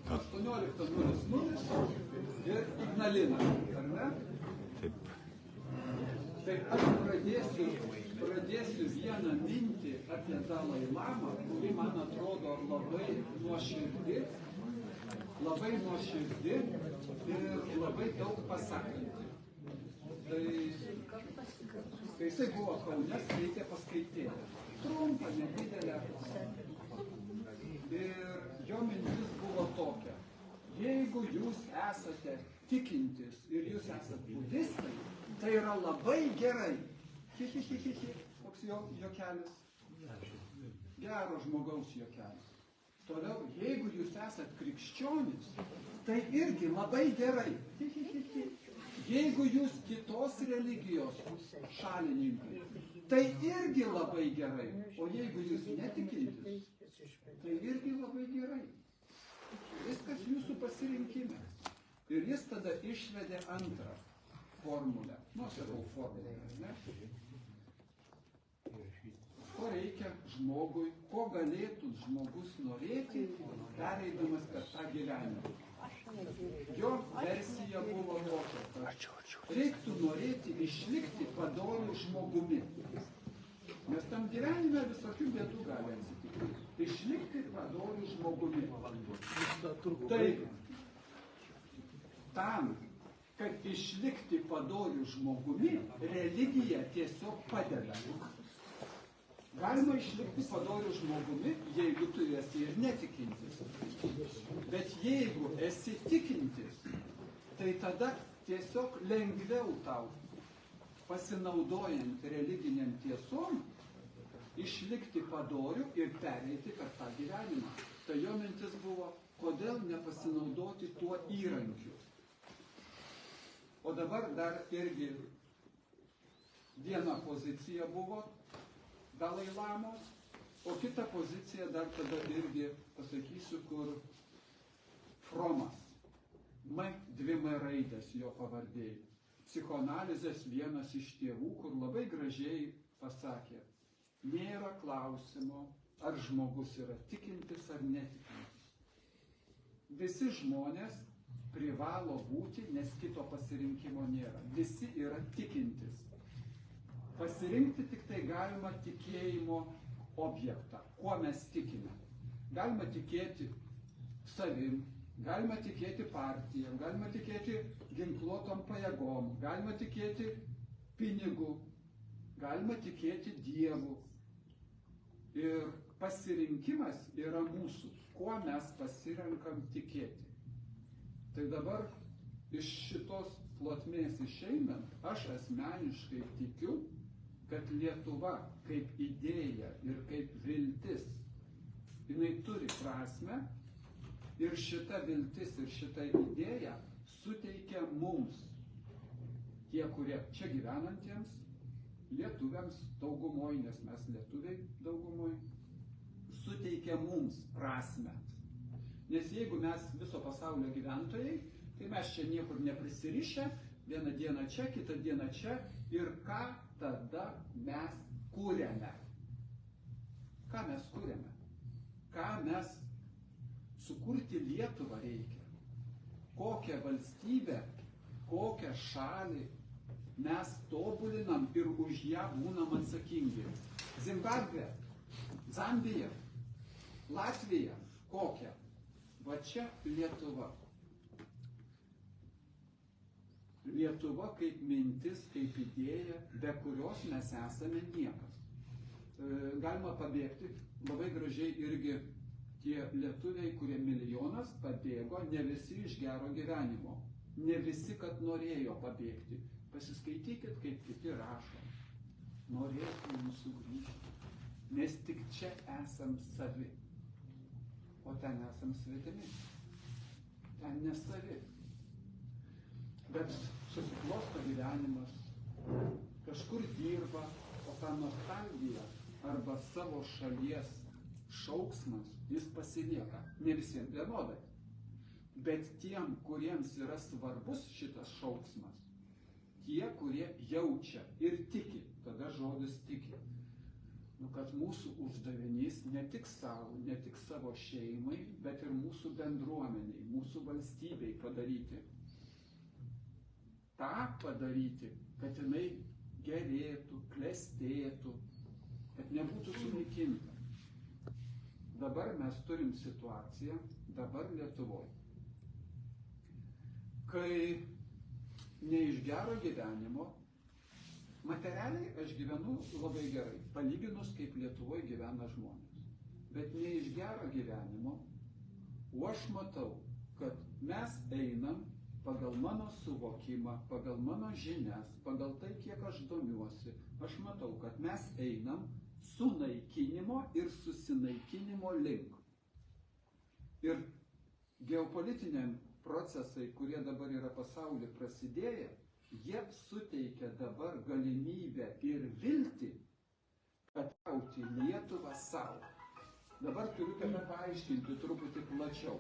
18:00 ir Ignalina, ar ne? Taip. Tai aš pradėsiu vieną mintį apie Dalai Lamą, kuri man atrodo labai nuoširdi ir labai daug pasakanti. Tai kai jisai buvo Kaune, reikia paskaityti. Trumpą, nedidelę. Ir jo mintis buvo tokia. Jeigu jūs esate tikintis ir jūs esate budistai, tai yra labai gerai. Koks juokelis? Gero žmogaus juokelis. Toliau, jeigu jūs esate krikščionis, tai irgi labai gerai. Jeigu jūs kitos religijos šalininkai, tai irgi labai gerai. O jeigu jūs netikintis, tai irgi labai gerai. Viskas jūsų pasirinkime. Ir jis tada išvedė antrą formulę. Sakau formulę, ne? Ko reikia žmogui, ko galėtų žmogus norėti, pereidamas per tą gyvenimą. Jo versija buvo tokia, kad reiktų norėti išlikti padoriu žmogumi. Nes tam gyvenime visokių bėdų gali atsitikti. Išlikti padoriu žmogumi. Tai tam, kad išlikti padoriu žmogumi, religija tiesiog padeda. Galima išlikti padoriu žmogumi, jeigu tu esi ir netikintis. Bet jeigu esi tikintis, tai tada tiesiog lengviau tau, pasinaudojant religiniam tiesom, išlikti padoriu ir pereiti per tą gyvenimą. Tai jo mintis buvo, kodėl nepasinaudoti tuo įrankiu. O dabar dar irgi viena pozicija buvo Dalai Lamos, o kita pozicija dar tada irgi pasakysiu, kur Fromas. Dvi raidės jo pavardėjai. Psichoanalizės vienas iš tėvų, kur labai gražiai pasakė, nėra klausimo, ar žmogus yra tikintis ar netikintis. Visi žmonės privalo būti, nes kito pasirinkimo nėra. Visi yra tikintis. Pasirinkti tik tai galima tikėjimo objektą, kuo mes tikime. Galima tikėti savim, galima tikėti partijom, galima tikėti ginkluotom pajėgom, galima tikėti pinigų, galima tikėti Dievu. Ir pasirinkimas yra mūsų, kuo mes pasirenkam tikėti. Tai dabar iš šitos plotmės išeinant, aš asmeniškai tikiu, kad Lietuva kaip idėja ir kaip viltis, jinai turi prasmę ir šita viltis ir šita idėja suteikia mums, tie, kurie čia gyvenantiems, lietuviams daugumoj, nes mes lietuviai daugumoj, suteikia mums prasmę. Nes jeigu mes viso pasaulio gyventojai, tai mes čia niekur neprisirišę, vieną dieną čia, kitą dieną čia, ir ką tada mes kūrėme? Ką mes kūrėme? Ką mes sukurti Lietuvą reikia? Kokią valstybę, kokią šalį mes tobulinam ir už ją būnam atsakingi? Zimbabvė, Zambija, Latvija, kokią? Va čia Lietuva. Lietuva kaip mintis, kaip idėja, be kurios mes esame niekas. Galima pabėgti, labai gražiai irgi tie lietuviai, kurie milijonas pabėgo, ne visi iš gero gyvenimo, ne visi, kad norėjo pabėgti. Pasiskaitykit, kaip kiti rašo. Norėtume sugrįžti, nes tik čia esam savi, o ten esam svetimi, ten nesavi. Bet susiklosto gyvenimas, kažkur dirba, o ta nostalgija arba savo šalies šauksmas, jis pasilieka. Ne visiems vienodai. Bet tiem, kuriems yra svarbus šitas šauksmas, tie, kurie jaučia ir tiki, tada žodis tiki, kad mūsų uždavinys ne tik savo, ne tik savo šeimai, bet ir mūsų bendruomeniai, mūsų valstybei padaryti. Ta padaryti, kad jinai gerėtų, klestėtų, kad nebūtų sunaikinta. Dabar mes turim situaciją, dabar Lietuvoje, kai ne iš gero gyvenimo, materialiai aš gyvenu labai gerai, palyginus kaip Lietuvoje gyvena žmonės. Bet ne iš gero gyvenimo, o aš matau, kad mes einam pagal mano suvokimą, pagal mano žinias, pagal tai, kiek aš domiuosi. Aš matau, kad mes einam sunaikinimo ir susinaikinimo link. Ir geopolitiniai procesai, kurie dabar yra pasaulyje prasidėję, jie suteikia dabar galimybę ir viltį patraukti Lietuvą savo. Dabar turiu tave paaiškinti truputį plačiau.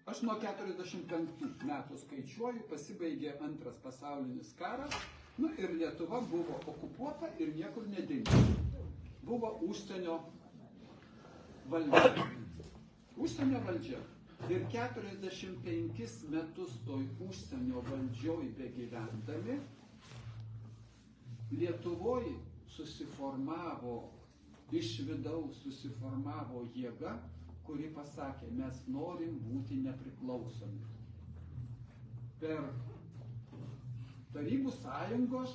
Aš nuo 45 metų skaičiuoju, pasibaigė Antras pasaulinis karas, ir Lietuva buvo okupuota ir niekur nedingo. Buvo užsienio valdžia. Užsienio valdžia. Ir 45 metus toj užsienio valdžioj begyvendami, Lietuvoje susiformavo, iš vidaus susiformavo jėga, kuri pasakė, mes norim būti nepriklausomi. Per Tarybų sąjungos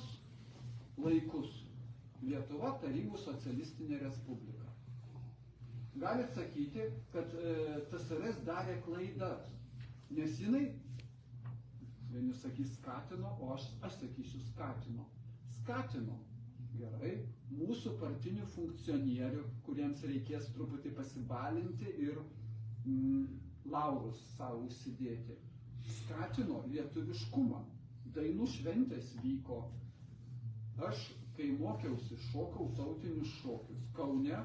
laikus Lietuva Tarybų socialistinė respublika. Galit sakyti, kad TSRS darė klaidas, nes jinai, vieni sakys skatino, o aš sakysiu skatino. Skatino, gerai, mūsų partinių funkcionierių, kuriems reikės truputį pasibalinti ir laurus savo užsidėti. Skatino lietuviškumą, dainų šventės vyko. Aš, kai mokiausi, šokau tautinius šokius. Kaune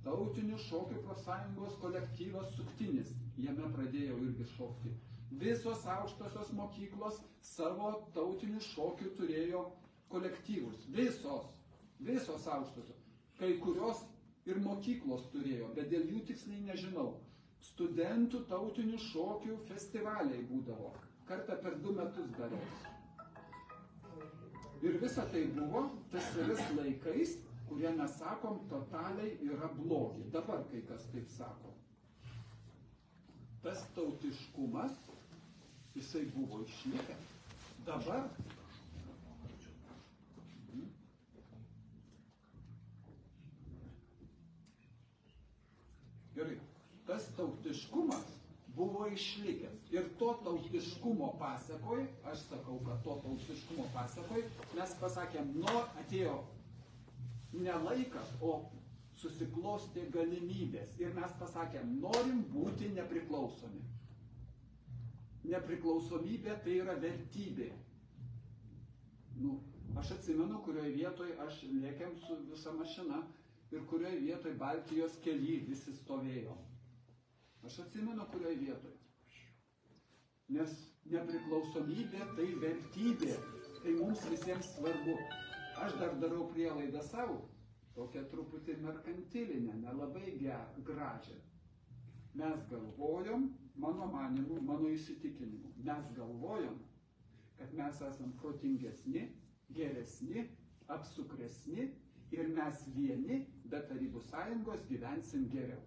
tautinių šokių profsąjungos kolektyvas Suktinis. Jame pradėjau irgi šokti. Visos aukštosios mokyklos savo tautinių šokių turėjo kolektyvus. Visos aukštosios. Kai kurios ir mokyklos turėjo, bet dėl jų tiksliai nežinau. Studentų tautinių šokių festivaliai būdavo. Kartą per 2 metus dariausi. Ir visa tai buvo TSRS laikais, kurie mes sakom, totaliai yra blogi. Dabar kai kas taip sako. Tas tautiškumas, jisai buvo išlikęs. Dabar gerai, tas tautiškumas buvo išlikęs. Ir to tautiškumo pasakoj, aš sakau, kad to tautiškumo pasakoj, mes pasakėm, atėjo ne laikas, o susiklostė galimybės. Ir mes pasakėm, norim būti nepriklausomi. Nepriklausomybė tai yra vertybė. Aš atsimenu, kurioje vietoje aš lėkiam su visa mašina ir kurioje vietoje Baltijos kely visi stovėjo. Aš atsimenu, kurioje vietoje. Nes nepriklausomybė tai vertybė. Tai mums visiems svarbu. Aš dar darau prielaidą savo, tokią truputį merkantilinę, nelabai gražią. Mes galvojom, mano manimu, mano įsitikinimu, mes galvojom, kad mes esam protingesni, geresni, apsukresni ir mes vieni, be Tarybų sąjungos gyvensim geriau.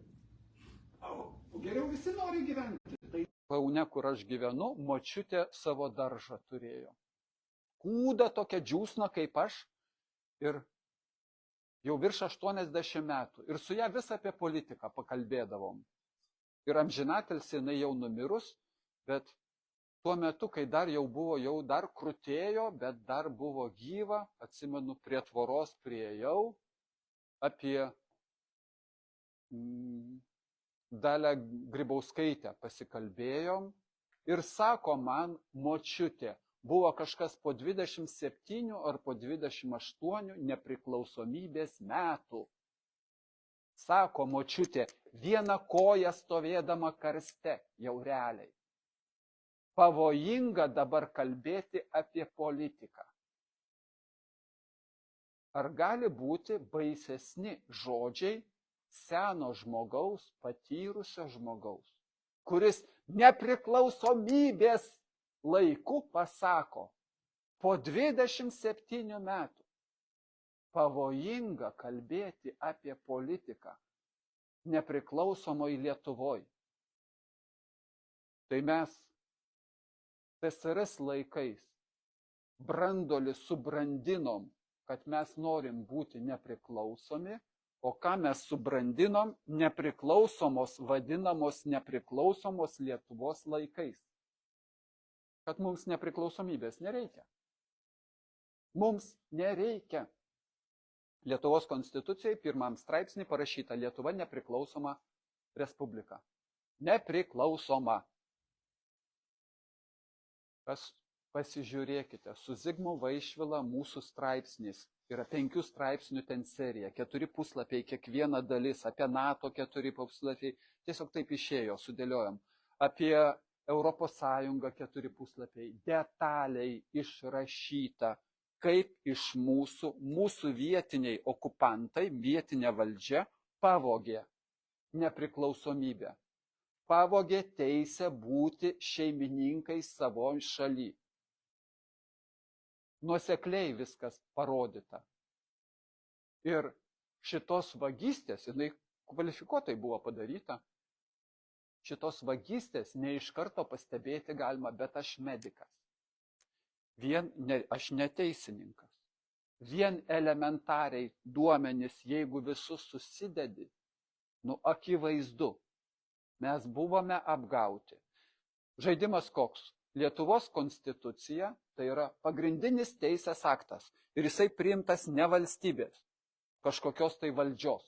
O geriau visi nori gyventi. Tai Kaune, kur aš gyvenu, močiutė savo daržą turėjo. Kūda tokia džiūsna kaip aš. Ir jau virš 80 metų. Ir su ją vis apie politiką pakalbėdavom. Ir amžinatilsį jinai jau numirus, bet tuo metu, kai dar jau buvo, jau dar krutėjo, bet dar buvo gyva, atsimenu, prie tvoros priėjau, apie Dalią Grybauskaitę pasikalbėjom ir sako man, močiutė, buvo kažkas po 27 ar po 28 nepriklausomybės metų. Sako močiutė, viena koja stovėdama karste, jau realiai. pavojinga dabar kalbėti apie politiką. Ar gali būti baisesni žodžiai seno žmogaus, patyrusio žmogaus, kuris nepriklausomybės laiku pasako, po 27 metų pavojinga kalbėti apie politiką nepriklausomoj Lietuvoje. Tai mes TSRS laikais brandolį subrandinom, kad mes norim būti nepriklausomi, o ką mes subrandinom nepriklausomos, vadinamos nepriklausomos Lietuvos laikais. Kad mums nepriklausomybės nereikia. Mums nereikia. Lietuvos konstitucijai 1 straipsnį parašyta Lietuva nepriklausoma respublika. Nepriklausoma. Pasižiūrėkite, su Zigmu Vaišvila mūsų straipsnis. Yra 5 straipsnių ten serija, 4 puslapiai, kiekviena dalis, apie NATO 4 puslapiai, tiesiog taip išėjo, sudėliojom. Apie Europos Sąjungą 4 puslapiai, detaliai išrašyta, kaip iš mūsų vietiniai okupantai, vietinė valdžia pavogė nepriklausomybę. Pavogė teisę būti šeimininkais savo šaly. Nuosekliai viskas parodyta. Ir šitos vagystės, jinai kvalifikuotai buvo padaryta, šitos vagystės ne iš karto pastebėti galima, bet aš medikas. Aš neteisininkas. Vien elementariai duomenys, jeigu visus susidedi, akivaizdu, mes buvome apgauti. Žaidimas koks? Lietuvos konstitucija tai yra pagrindinis teisės aktas ir jisai priimtas ne valstybės, kažkokios tai valdžios.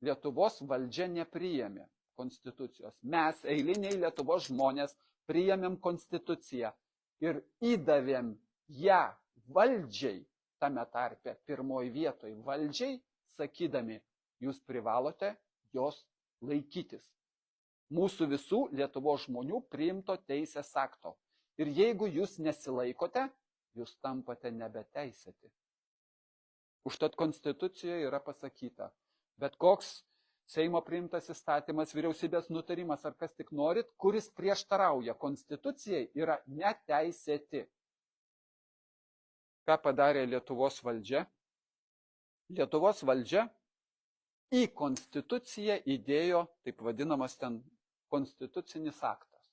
Lietuvos valdžia nepriėmė konstitucijos. Mes, eiliniai Lietuvos žmonės, priėmėm konstituciją ir įdavėm ją valdžiai, tame tarpe pirmoji vietoj valdžiai, sakydami, jūs privalote jos laikytis. Mūsų visų Lietuvos žmonių priimto teisės akto. Ir jeigu jūs nesilaikote, jūs tampate nebeteisėti. Užtat konstitucijoje yra pasakyta, bet koks Seimo priimtas įstatymas, vyriausybės nutarimas ar kas tik norit, kuris prieštarauja konstitucijai, yra neteisėti. Ką padarė Lietuvos valdžia? Lietuvos valdžia į konstituciją įdėjo, taip vadinamas ten konstitucinis aktas,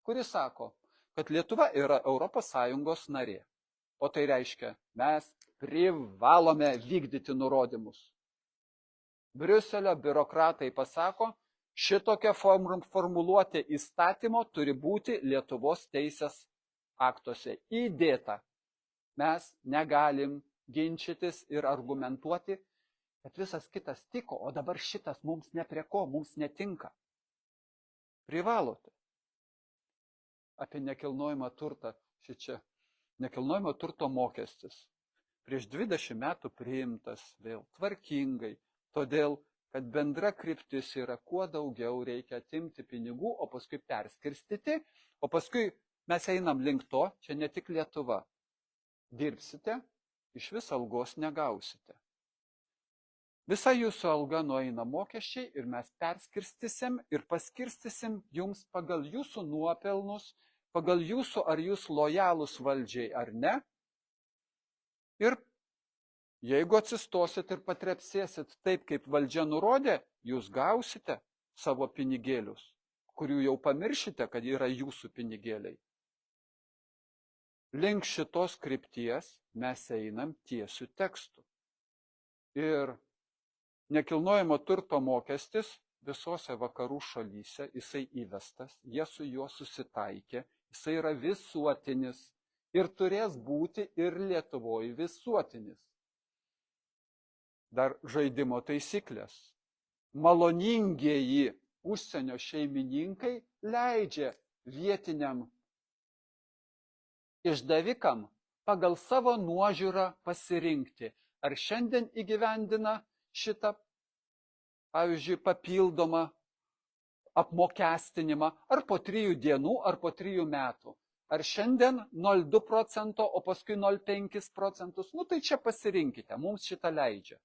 kuris sako, kad Lietuva yra Europos Sąjungos narė. O tai reiškia, mes privalome vykdyti nurodymus. Briuselio biurokratai pasako, šitokia formuluotė įstatymo turi būti Lietuvos teisės aktuose įdėta. Mes negalim ginčytis ir argumentuoti, kad visas kitas tiko, o dabar šitas mums ne prie ko, mums netinka. Privalote. Apie nekilnojamą turtą, šičia, nekilnojamo turto mokestis. Prieš 20 metų priimtas vėl tvarkingai, todėl, kad bendra kryptis yra kuo daugiau reikia atimti pinigų, o paskui perskirstyti, o paskui mes einam link to, čia ne tik Lietuva. Dirbsite, iš vis algos negausite. Visa jūsų alga nueina mokesčiai ir mes perskirstysim ir paskirstysim jums pagal jūsų nuopelnus, pagal jūsų ar jūs lojalūs valdžiai ar ne. Ir jeigu atsistosit ir patrepsėsit taip, kaip valdžia nurodė, jūs gausite savo pinigėlius, kurių jau pamiršite, kad yra jūsų pinigėliai. Link šitos krypties mes einam tiesiu tekstu. Ir nekilnojamo turto mokestis visose vakarų šalyse, jisai įvestas, jie su juo susitaikė, jisai yra visuotinis ir turės būti ir Lietuvoje visuotinis. Dar žaidimo taisyklės. Maloningieji užsienio šeimininkai leidžia vietiniam išdavikam pagal savo nuožiūrą pasirinkti, ar šiandien įgyvendina šitą, pavyzdžiui, papildomą apmokestinimą ar po 3 dienų, ar po 3 metų. Ar šiandien 0,2 procento, o paskui 0,5 procentus. Nu tai čia pasirinkite, mums šitą leidžia.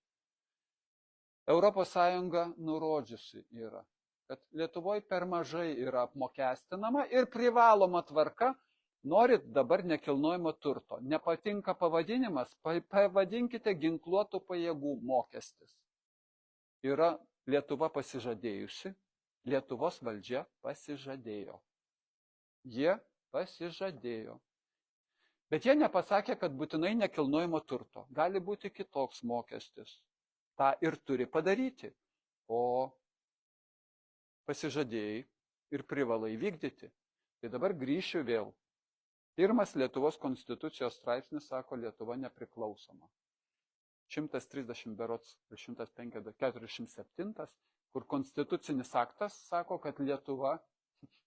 Europos Sąjunga nurodžiusi yra, kad Lietuvoje per mažai yra apmokestinama ir privaloma tvarka, norit dabar nekilnojamo turto. Nepatinka pavadinimas, pavadinkite ginkluotų pajėgų mokestis. Yra Lietuva pasižadėjusi, Lietuvos valdžia pasižadėjo. Jie pasižadėjo. Bet jie nepasakė, kad būtinai nekilnojamo turto. Gali būti kitoks mokestis. Ta ir turi padaryti. O pasižadėjai ir privalai vykdyti. Tai dabar grįšiu vėl. Pirmas Lietuvos konstitucijos straipsnis sako, Lietuva nepriklausoma. 130 berods 147, kur konstitucinis aktas sako, kad Lietuva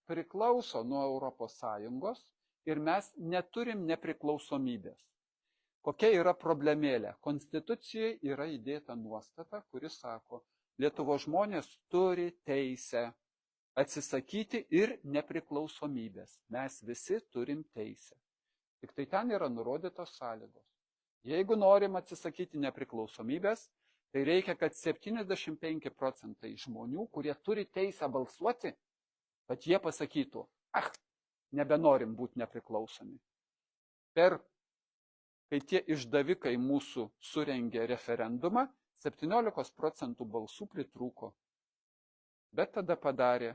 priklauso nuo Europos Sąjungos ir mes neturim nepriklausomybės. Kokia yra problemėlė? Konstitucijoje yra įdėta nuostata, kuri sako, Lietuvos žmonės turi teisę atsisakyti ir nepriklausomybės. Mes visi turim teisę. Tik tai ten yra nurodytos sąlygos. Jeigu norim atsisakyti nepriklausomybės, tai reikia, kad 75 procentai žmonių, kurie turi teisę balsuoti, kad jie pasakytų, nebenorim būti nepriklausomi. Kai tie išdavikai mūsų surengė referendumą, 17 procentų balsų pritrūko. Bet tada padarė,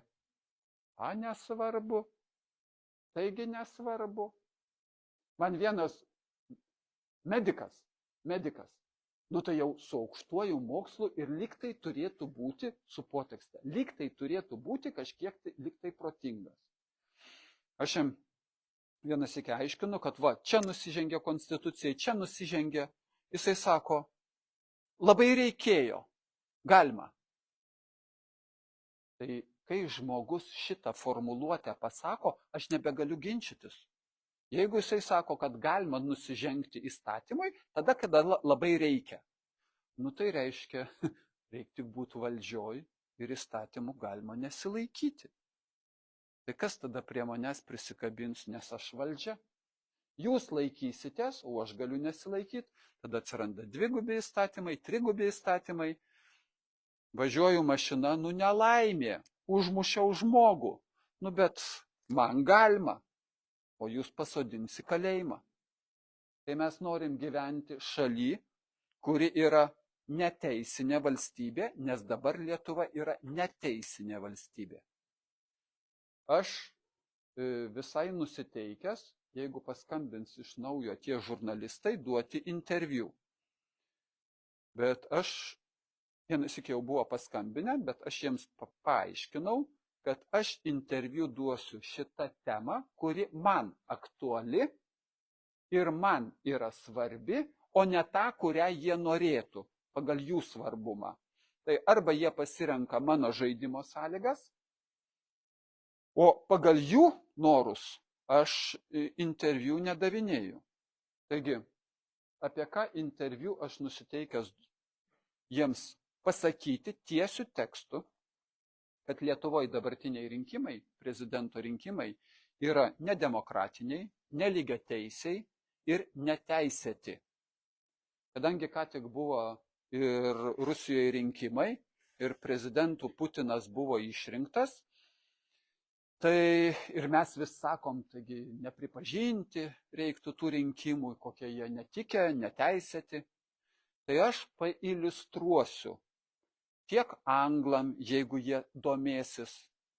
nesvarbu, taigi nesvarbu. Man vienas medikas, nu tai jau su aukštuoju mokslu ir lyg tai turėtų būti su potekste, lyg tai turėtų būti kažkiek lyg tai protingas. Aš jam vienas iki aiškinu, kad čia nusižengė konstitucijai, čia nusižengė. Jisai sako, labai reikėjo, galima. Tai kai žmogus šitą formuluotę pasako, aš nebegaliu ginčytis. Jeigu jisai sako, kad galima nusižengti įstatymui, tada, kada labai reikia. Nu tai reiškia, reikia tik būti valdžioj ir įstatymų galima nesilaikyti. Tai kas tada prie manęs prisikabins, nes aš valdžia? Jūs laikysitės, o aš galiu nesilaikyti, tada atsiranda 2 įstatymai, 3 įstatymai. Važiuoju mašina, nelaimė, užmušiau žmogų. Bet man galima, o jūs pasodinsi kalėjimą. Tai mes norim gyventi šaly, kuri yra neteisinė valstybė, nes dabar Lietuva yra neteisinė valstybė. Aš visai nusiteikęs, jeigu paskambins iš naujo tie žurnalistai, duoti interviu. Bet vienas iki jau buvo paskambinę, bet aš jiems paaiškinau, kad aš interviu duosiu šitą temą, kuri man aktuali ir man yra svarbi, o ne tą, kurią jie norėtų pagal jų svarbumą. Tai arba jie pasirenka mano žaidimo sąlygas, o pagal jų norus aš interviu nedavinėju. Taigi, apie ką interviu aš nusiteikęs jiems pasakyti tiesiu tekstu, kad Lietuvoje dabartiniai rinkimai, prezidento rinkimai, yra nedemokratiniai, nelygiateisiai ir neteisėti. Kadangi ką tik buvo ir Rusijoje rinkimai, ir prezidentų Putinas buvo išrinktas, tai ir mes vis sakom, taigi nepripažinti reiktų tų rinkimų, kokie jie netikę, neteisėti. Tai aš pailiustruosiu tiek anglam, jeigu jie domėsis,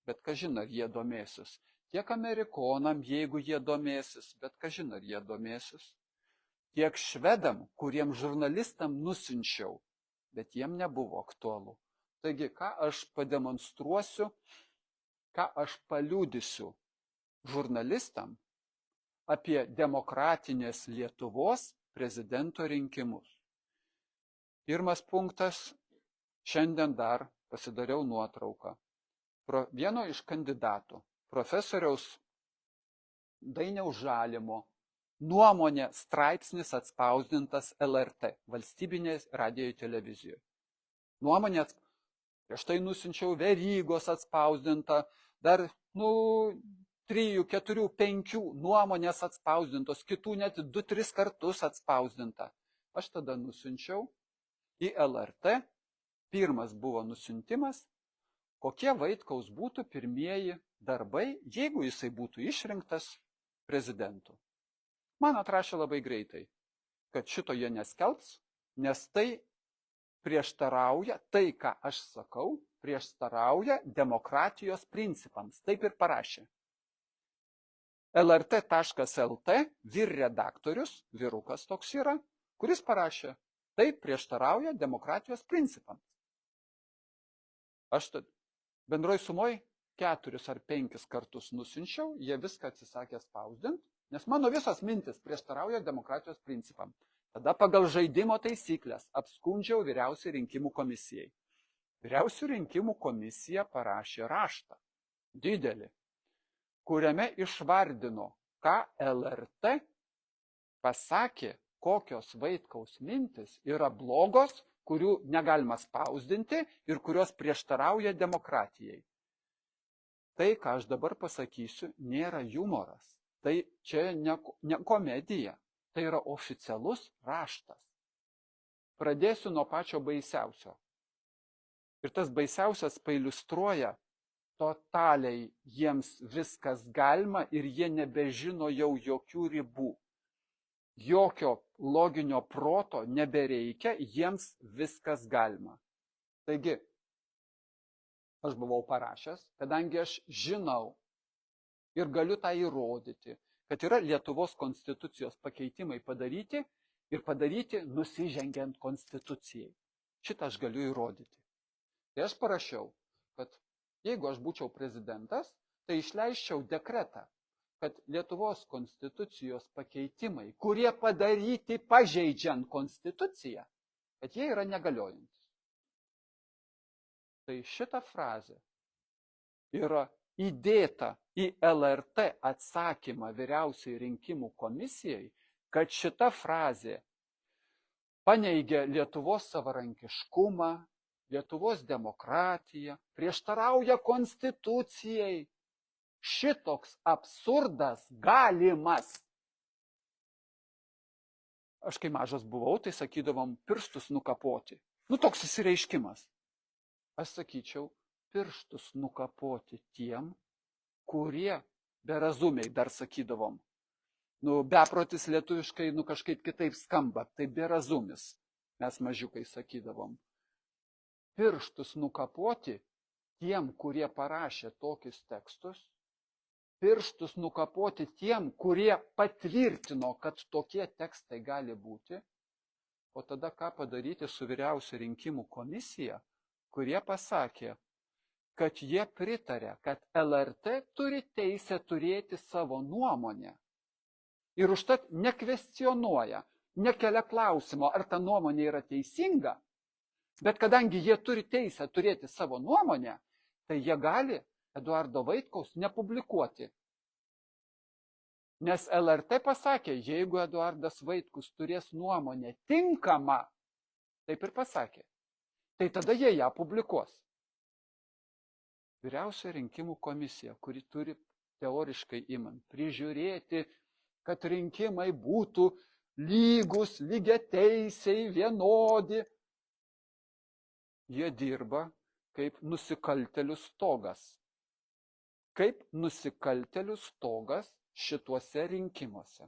bet kažin ar jie domėsis, tiek amerikonam, jeigu jie domėsis, bet kažin ar jie domėsis, tiek švedam, kuriem žurnalistam nusinčiau, bet jiem nebuvo aktualu. Taigi, ką aš pademonstruosiu, ką aš paliudysiu žurnalistam apie demokratinės Lietuvos prezidento rinkimus. Pirmas punktas, šiandien dar pasidariau nuotrauką. Vieno iš kandidatų, profesoriaus Dainiaus Žalimo, nuomonė straipsnis atspausdintas LRT, valstybinės radijo televizijoje. Nuomonė Prieš tai nusinčiau Verygos atspausdintą, dar, 3, 4, 5 nuomonės atspausdintos, kitų net 2-3 kartus atspausdinta. Aš tada nusinčiau į LRT, pirmas buvo nusintimas, kokie Vaitkaus būtų pirmieji darbai, jeigu jisai būtų išrinktas prezidentu. Man atrašė labai greitai, kad šito jie neskelbs, nes tai prieštarauja, tai ką aš sakau, prieštarauja demokratijos principams. Taip ir parašė. LRT.lt vyrredaktorius, vyrukas toks yra, kuris parašė, tai prieštarauja demokratijos principams. Aš bendroj sumoj 4 ar 5 kartus nusinčiau, jie viską atsisakė spausdinti, nes mano visos mintis prieštarauja demokratijos principam. Tada pagal žaidimo taisyklės apskundžiau Vyriausiai rinkimų komisijai. Vyriausių rinkimų komisija parašė raštą, didelį, kuriame išvardino, ką LRT pasakė, kokios Vaitkaus mintis yra blogos, kurių negalima spausdinti ir kurios prieštarauja demokratijai. Tai, ką aš dabar pasakysiu, nėra humoras. Tai čia ne komedija, tai yra oficialus raštas. Pradėsiu nuo pačio baisiausio. Ir tas baisiausias pailiustruoja, totaliai jiems viskas galima ir jie nebežino jau jokių ribų. Jokio loginio proto nebereikia, jiems viskas galima. Taigi, aš buvau parašęs, kadangi aš žinau ir galiu tą įrodyti, kad yra Lietuvos konstitucijos pakeitimai padaryti ir padaryti nusižengiant konstitucijai. Šitą aš galiu įrodyti. Tai aš parašiau, kad jeigu aš būčiau prezidentas, tai išleisčiau dekretą, kad Lietuvos konstitucijos pakeitimai, kurie padaryti pažeidžiant konstituciją, kad jie yra negaliojantys. Tai šita frazė yra įdėta į LRT atsakymą Vyriausiai rinkimų komisijai, kad šita frazė paneigia Lietuvos savarankiškumą, Lietuvos demokratiją, prieštarauja konstitucijai. Šitoks absurdas galimas. Aš kai mažas buvau, tai sakydavom pirštus nukapoti. Toks įsireiškimas. Aš sakyčiau, pirštus nukapoti tiem, kurie berazumiai dar sakydavom. Beprotis lietuviškai kažkaip kitaip skamba, tai berazumis. Mes mažiukai sakydavom. Pirštus nukapoti tiem, kurie parašė tokius tekstus, pirštus nukapoti tiem, kurie patvirtino, kad tokie tekstai gali būti, o tada ką padaryti su Vyriausia rinkimų komisija, kurie pasakė, kad jie pritarė, kad LRT turi teisę turėti savo nuomonę. Ir užtat nekvestionuoja, nekelia klausimo, ar ta nuomonė yra teisinga, bet kadangi jie turi teisę turėti savo nuomonę, tai jie gali Eduardo Vaitkaus nepublikuoti. Nes LRT pasakė, jeigu Eduardas Vaitkus turės nuomonę tinkamą, taip ir pasakė, tai tada jie ją publikuos. Vyriausia rinkimų komisija, kuri turi teoriškai imant prižiūrėti, kad rinkimai būtų lygus, lygiateisiai, vienodi, jie dirba kaip nusikaltėlių stogas. Kaip nusikaltėlių stogas šituose rinkimuose.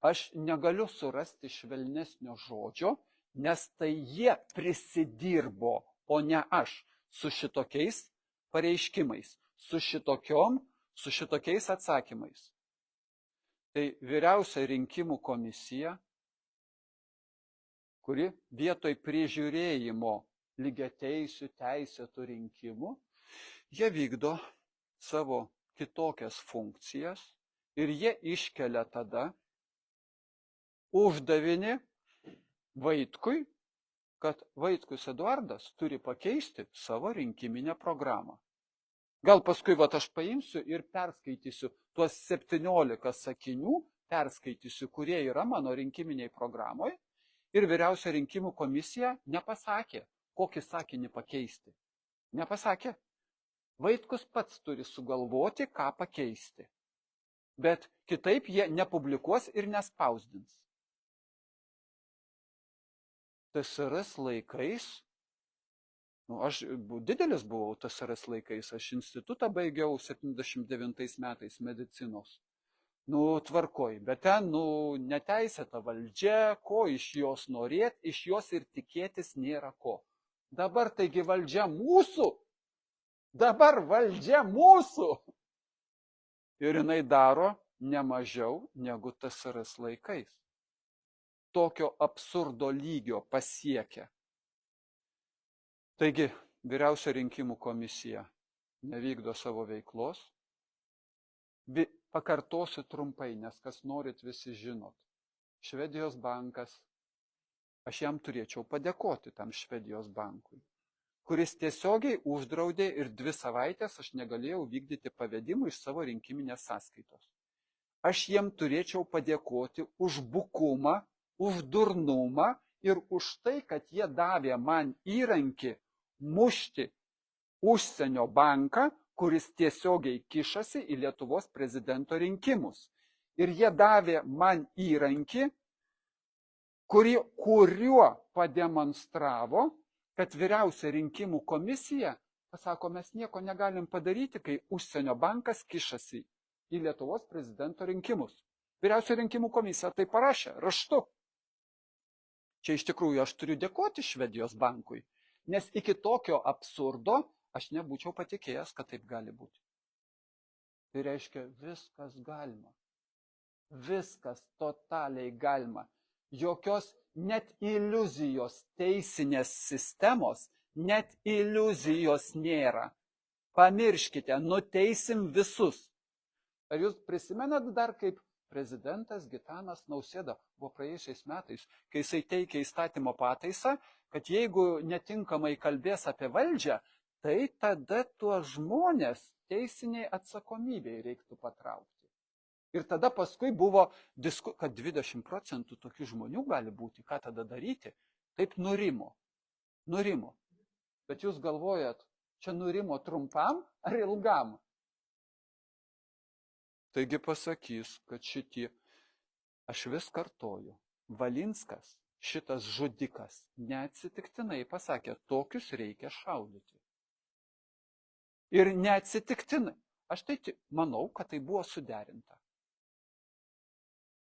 Aš negaliu surasti švelnesnio žodžio, nes tai jie prisidirbo, o ne aš, su šitokiais pareiškimais, su šitokiais atsakymais. Tai Vyriausia rinkimų komisija, kuri vietoj prižiūrėjimo lygiateisių teisėtų rinkimų, jie vykdo savo kitokias funkcijas ir jie iškelia tada uždavinį Vaitkui, kad Vaitkus Eduardas turi pakeisti savo rinkiminę programą. Gal paskui aš paimsiu ir perskaitysiu tuos 17 sakinių, kurie yra mano rinkiminiai programoje, ir Vyriausia rinkimų komisija nepasakė, kokį sakinį pakeisti. Nepasakė. Vaitkus pats turi sugalvoti, ką pakeisti. Bet kitaip jie nepublikuos ir nespausdins. TSRS laikais, aš didelis buvau TSRS laikais, aš institutą baigiau 79 metais medicinos. Tvarkoj, bet ten, neteisėta valdžia, ko iš jos norėt, iš jos ir tikėtis nėra ko. Dabar taigi valdžia mūsų. Dabar valdžia mūsų. Ir jinai daro ne mažiau negu TSRS laikais. Tokio absurdo lygio pasiekia. Taigi, Vyriausia rinkimų komisija nevykdo savo veiklos. Pakartosiu trumpai, nes kas norit visi žinot. Švedijos bankas, aš jam turėčiau padėkoti tam Švedijos bankui, kuris tiesiogiai uždraudė ir 2 savaitės aš negalėjau vykdyti pavedimų iš savo rinkiminės sąskaitos. Aš jiem turėčiau padėkoti už bukumą, už durnumą ir už tai, kad jie davė man įrankį mušti užsienio banką, kuris tiesiogiai kišasi į Lietuvos prezidento rinkimus. Ir jie davė man įrankį, kuriuo pademonstravo, kad Vyriausia rinkimų komisija pasako, mes nieko negalim padaryti, kai užsienio bankas kišasi į Lietuvos prezidento rinkimus. Vyriausia rinkimų komisija tai parašė raštu. Čia iš tikrųjų aš turiu dėkoti Švedijos bankui, nes iki tokio absurdo aš nebūčiau patikėjęs, kad taip gali būti. Tai reiškia, viskas galima. Viskas totaliai galima. Jokios net iliuzijos teisinės sistemos, net iliuzijos nėra. Pamirškite, nuteisim visus. Ar jūs prisimenat dar, kaip prezidentas Gitanas Nausėda buvo praėjusiais metais, kai jisai teikė įstatymo pataisą, kad jeigu netinkamai kalbės apie valdžią, tai tada tuos žmonės teisiniai atsakomybei reiktų patraukti. Ir tada paskui buvo kad 20% tokių žmonių gali būti, ką tada daryti. Taip nurimo. Nurimo. Bet jūs galvojat, čia nurimo trumpam ar ilgam? Taigi pasakys, kad šitie, aš vis kartoju, Valinskas, šitas žudikas, neatsitiktinai pasakė, tokius reikia šaudyti. Ir neatsitiktinai. Aš tai manau, kad tai buvo suderinta.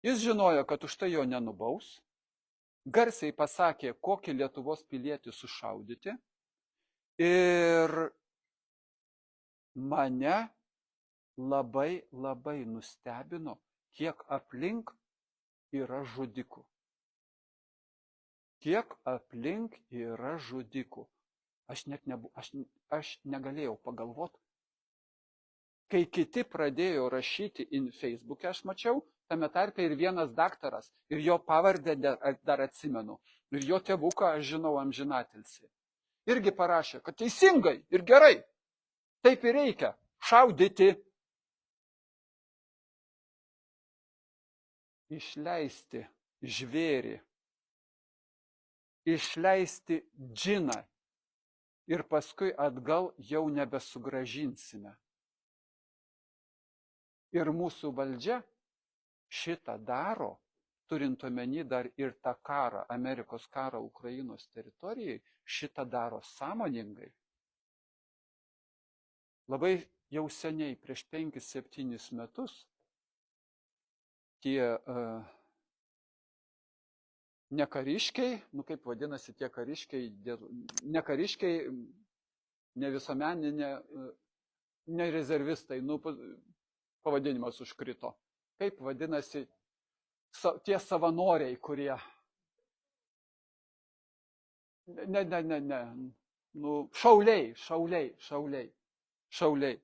Jis žinojo, kad už tai jo nenubaus. Garsiai pasakė, kokį Lietuvos pilietį sušaudyti. Ir mane labai nustebino, kiek aplink yra žudikų. Kiek aplink yra žudikų. Aš negalėjau pagalvoti. Kai kiti pradėjo rašyti Facebook'e, aš mačiau, tame tarpe ir vienas daktaras, ir jo pavardę dar atsimenu, ir jo tėvuką aš žinau amžinatilsį. Irgi parašė, kad teisingai ir gerai, taip ir reikia, šaudyti. Išleisti žvėrį, išleisti džiną. Ir paskui atgal jau nebesugrąžinsime. Ir mūsų valdžia šitą daro, turint omeny dar ir tą karą, Amerikos karą Ukrainos teritorijai, šitą daro sąmoningai. Labai jau seniai, prieš 5-7 metus, tie nekariškiai, kaip vadinasi tie kariškiai, nekariškiai, ne visuomeninė, ne rezervistai, pavadinimas užkrito. Kaip vadinasi tie savanoriai, kurie, šauliai.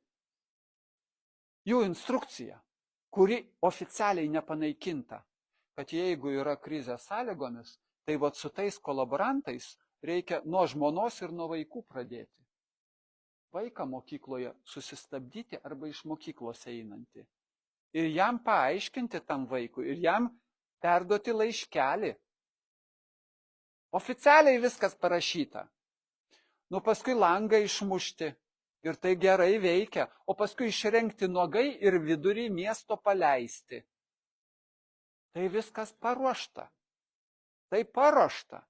Jų instrukcija, kuri oficialiai nepanaikinta, kad jeigu yra krizės sąlygomis, tai su tais kolaborantais reikia nuo žmonos ir nuo vaikų pradėti. Vaiką mokykloje susistabdyti arba iš mokyklos einantį. Ir jam paaiškinti tam vaikui, ir jam perduoti laiškelį. Oficialiai viskas parašyta. Nu paskui langą išmušti ir tai gerai veikia, o paskui išrengti nuogai ir vidurį miesto paleisti. Tai viskas paruošta. Tai paruošta.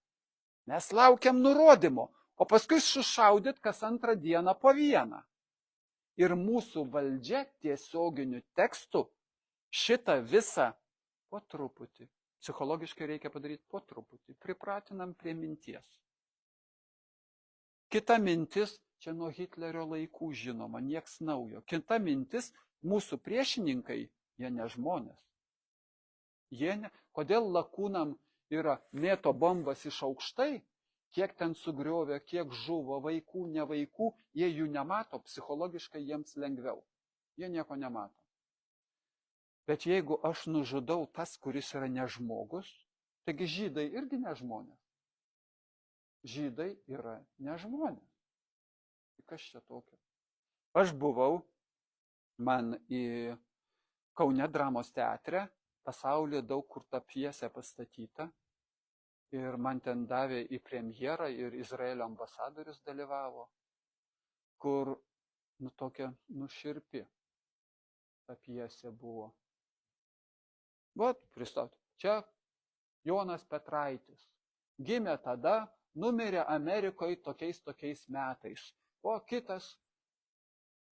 Mes laukiam nurodymo, o paskui sušaudyt kas antrą dieną po vieną. Ir mūsų valdžia tiesioginiu tekstu šitą visą po truputį, psichologiškai reikia padaryti po truputį, pripratinam prie minties. Kita mintis, čia nuo Hitlerio laikų žinoma, nieks naujo. Kita mintis, mūsų priešininkai, jie ne žmonės. Kodėl lakūnam yra mėto bombas iš aukštai, kiek ten sugriovė, kiek žuvo, vaikų, ne vaikų, jie jų nemato, psichologiškai jiems lengviau. Jie nieko nemato. Bet jeigu aš nužudau tas, kuris yra nežmogus, taigi žydai irgi nežmonės. Žydai yra nežmonės. Kas čia tokio? Aš buvau, man į Kaune dramos teatre, pasaulyje daug kur ta pjesė pastatyta. Ir man ten davė į premjerą ir Izraelio ambasadorius dalyvavo, kur tokia nuširpi ta pjesė buvo. Vat, pristaut, čia Jonas Petraitis. Gimė tada, numirė Amerikoje tokiais metais. O kitas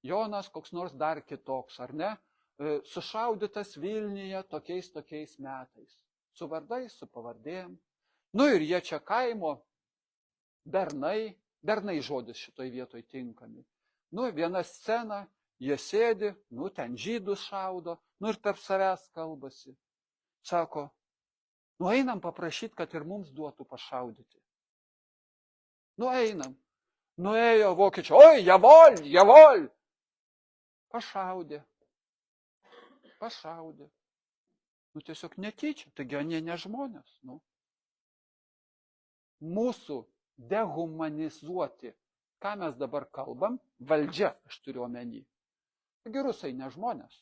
Jonas koks nors dar kitoks, ar ne? Sušaudytas Vilniuje tokiais metais. Su vardais, su pavardėm. Nu ir jie čia kaimo bernai žodis šitoj vietoj tinkami. Nu viena scena, jie sėdi, ten žydus šaudo, ir tarp savęs kalbasi. Sako, einam paprašyti, kad ir mums duotų pašaudyti. Einam. Nuėjo vokiečiai, oi, javol! Pašaudė. Tiesiog netyčia, taigi jie ne žmonės. Mūsų dehumanizuoti, ką mes dabar kalbam, valdžia, aš turiu omeny. Taigi rusai ne žmonės.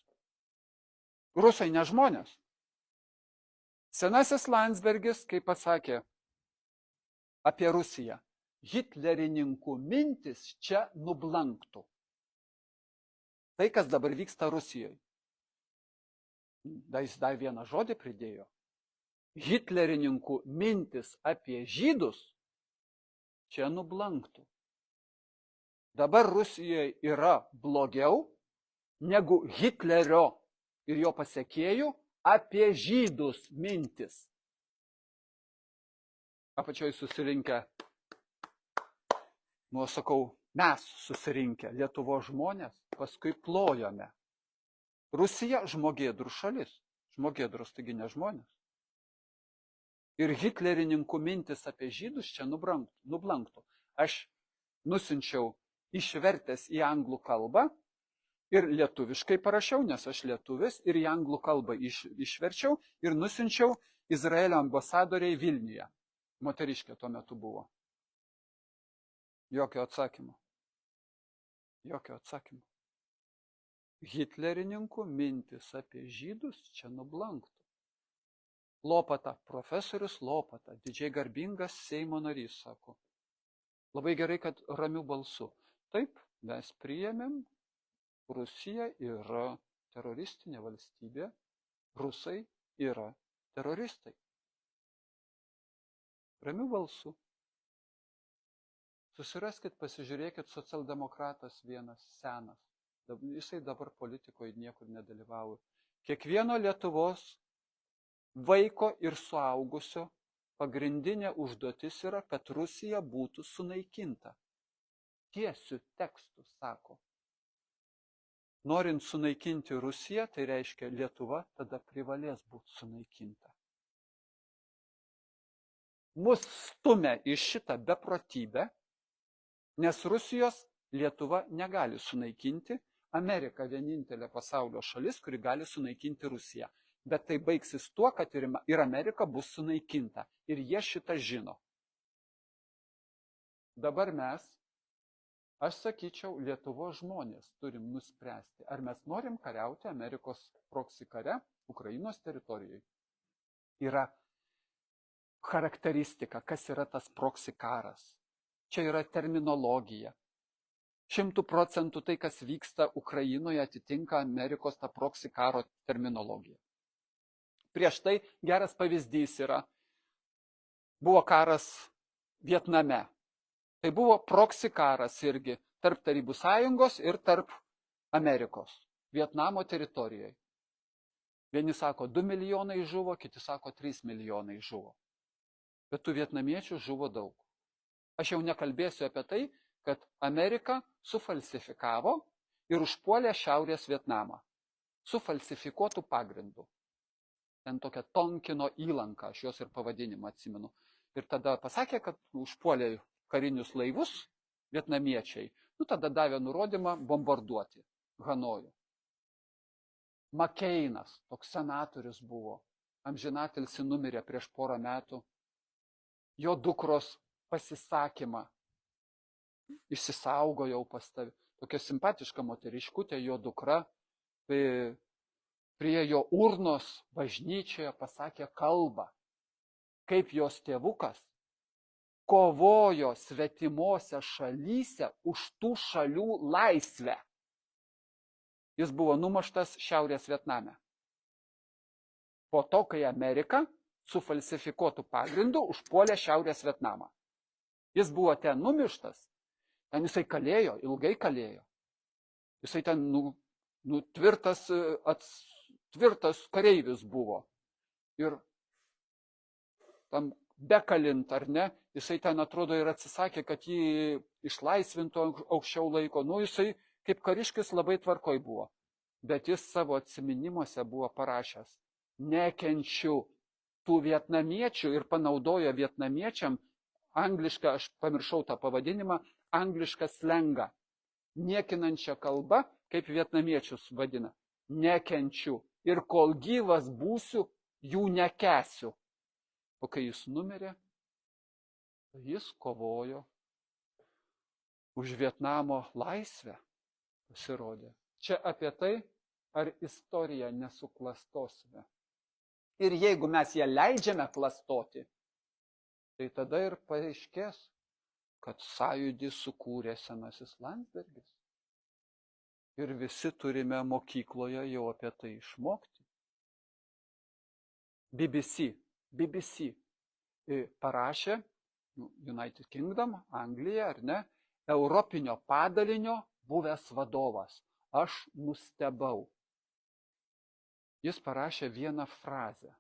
Senasis Landsbergis, kaip pasakė apie Rusiją, hitlerininkų mintis čia nublanktų. Tai, kas dabar vyksta Rusijoje. Jis dar vieną žodį pridėjo. Hitlerininkų mintis apie žydus čia nublanktų. Dabar Rusijoje yra blogiau negu Hitlerio ir jo pasekėjų apie žydus mintis. Apačioj susirinkę, sakau, mes susirinkę Lietuvos žmonės, paskui plojome. Rusija žmogėdrų šalis. Žmogėdrus taigi ne žmonės. Ir hitlerininkų mintis apie žydus čia nublanktų. Aš nusinčiau išvertęs į anglų kalbą ir lietuviškai parašiau, nes aš lietuvis, ir į anglų kalbą išverčiau ir nusinčiau Izraelio ambasadoriai Vilniuje. Moteriškė tuo metu buvo. Jokio atsakymo. Hitlerininkų mintis apie žydus čia nublanktų. Lopata, profesorius Lopata, didžiai garbingas Seimo narys, sako. Labai gerai, kad ramiu balsu. Taip, mes priėmėm, Rusija yra teroristinė valstybė, rusai yra teroristai. Ramiu balsu. Susiraskit, pasižiūrėkit, socialdemokratas vienas senas. Jisai dabar politikoje niekur nedalyvauja. Kiekvieno Lietuvos vaiko ir suaugusio pagrindinė užduotis yra, kad Rusija būtų sunaikinta. Tiesiu tekstu sako. Norint sunaikinti Rusiją, tai reiškia Lietuva tada privalės būti sunaikinta. Mus stumia į šitą beprotybę, nes Rusijos Lietuva negali sunaikinti. Amerika vienintelė pasaulio šalis, kuri gali sunaikinti Rusiją. Bet tai baigsis tuo, kad ir Amerika bus sunaikinta. Ir jie šitą žino. Dabar mes, aš sakyčiau, Lietuvos žmonės turim nuspręsti, ar mes norim kariauti Amerikos proksi kare Ukrainos teritorijoje. Yra charakteristika, kas yra tas proksi karas. Čia yra terminologija. 100% tai, kas vyksta Ukrainoje, atitinka Amerikos tą proxy karo terminologiją. Prieš tai geras pavyzdys buvo karas Vietname. Tai buvo proxy karas irgi tarp Tarybų sąjungos ir tarp Amerikos, Vietnamo teritorijoje. Vieni sako 2 milijonai žuvo, kiti sako 3 milijonai žuvo. Bet tų vietnamiečių žuvo daug. Aš jau nekalbėsiu apie tai, kad Amerika sufalsifikavo ir užpuolė Šiaurės Vietnamą. Sufalsifikuotų pagrindų. Ten tokia Tonkino įlanka, aš jos ir pavadinimą atsimenu. Ir tada pasakė, kad užpuolė karinius laivus vietnamiečiai. Tada davė nurodymą bombarduoti Hanojų. Makeinas, toks senatorius buvo, amžinatilsį numirė prieš porą metų. Jo dukros pasisakymą išsisaugojau pas tavį. Tokia simpatiška moteriškutė, jo dukra, prie jo urnos bažnyčioje pasakė kalbą, kaip jos tėvukas kovojo svetimose šalyse už tų šalių laisvę. Jis buvo numuštas Šiaurės Vietname. Po to, kai Amerika sufalsifikuotų pagrindų užpuolė Šiaurės Vietnamą. Jis buvo ten numirštas, ten jisai kalėjo, ilgai kalėjo. Jisai ten tvirtas kareivis buvo. Ir tam bekalint ar ne, jisai ten atrodo ir atsisakė, kad jį išlaisvintų aukščiau laiko. Jisai kaip kariškis labai tvarkoj buvo. Bet jis savo atsiminimuose buvo parašęs: nekenčiu tų vietnamiečių, ir panaudojo vietnamiečiam anglišką, aš pamiršau tą pavadinimą, anglišką slengą. Niekinančią kalbą, kaip vietnamiečius vadina. Nekenčiu. Ir kol gyvas būsiu, jų nekęsiu. O kai jis numirė, jis kovojo už Vietnamo laisvę, pasirodė. Čia apie tai, ar istoriją nesuklastosime. Ir jeigu mes ją leidžiame klastoti, tai tada ir paaiškės, kad sąjūdį sukūrė senasis Landsbergis. Ir visi turime mokykloje jau apie tai išmokti. BBC parašė, United Kingdom, Anglija, ar ne, Europinio padalinio buvęs vadovas. Aš nustebau. Jis parašė vieną frazę,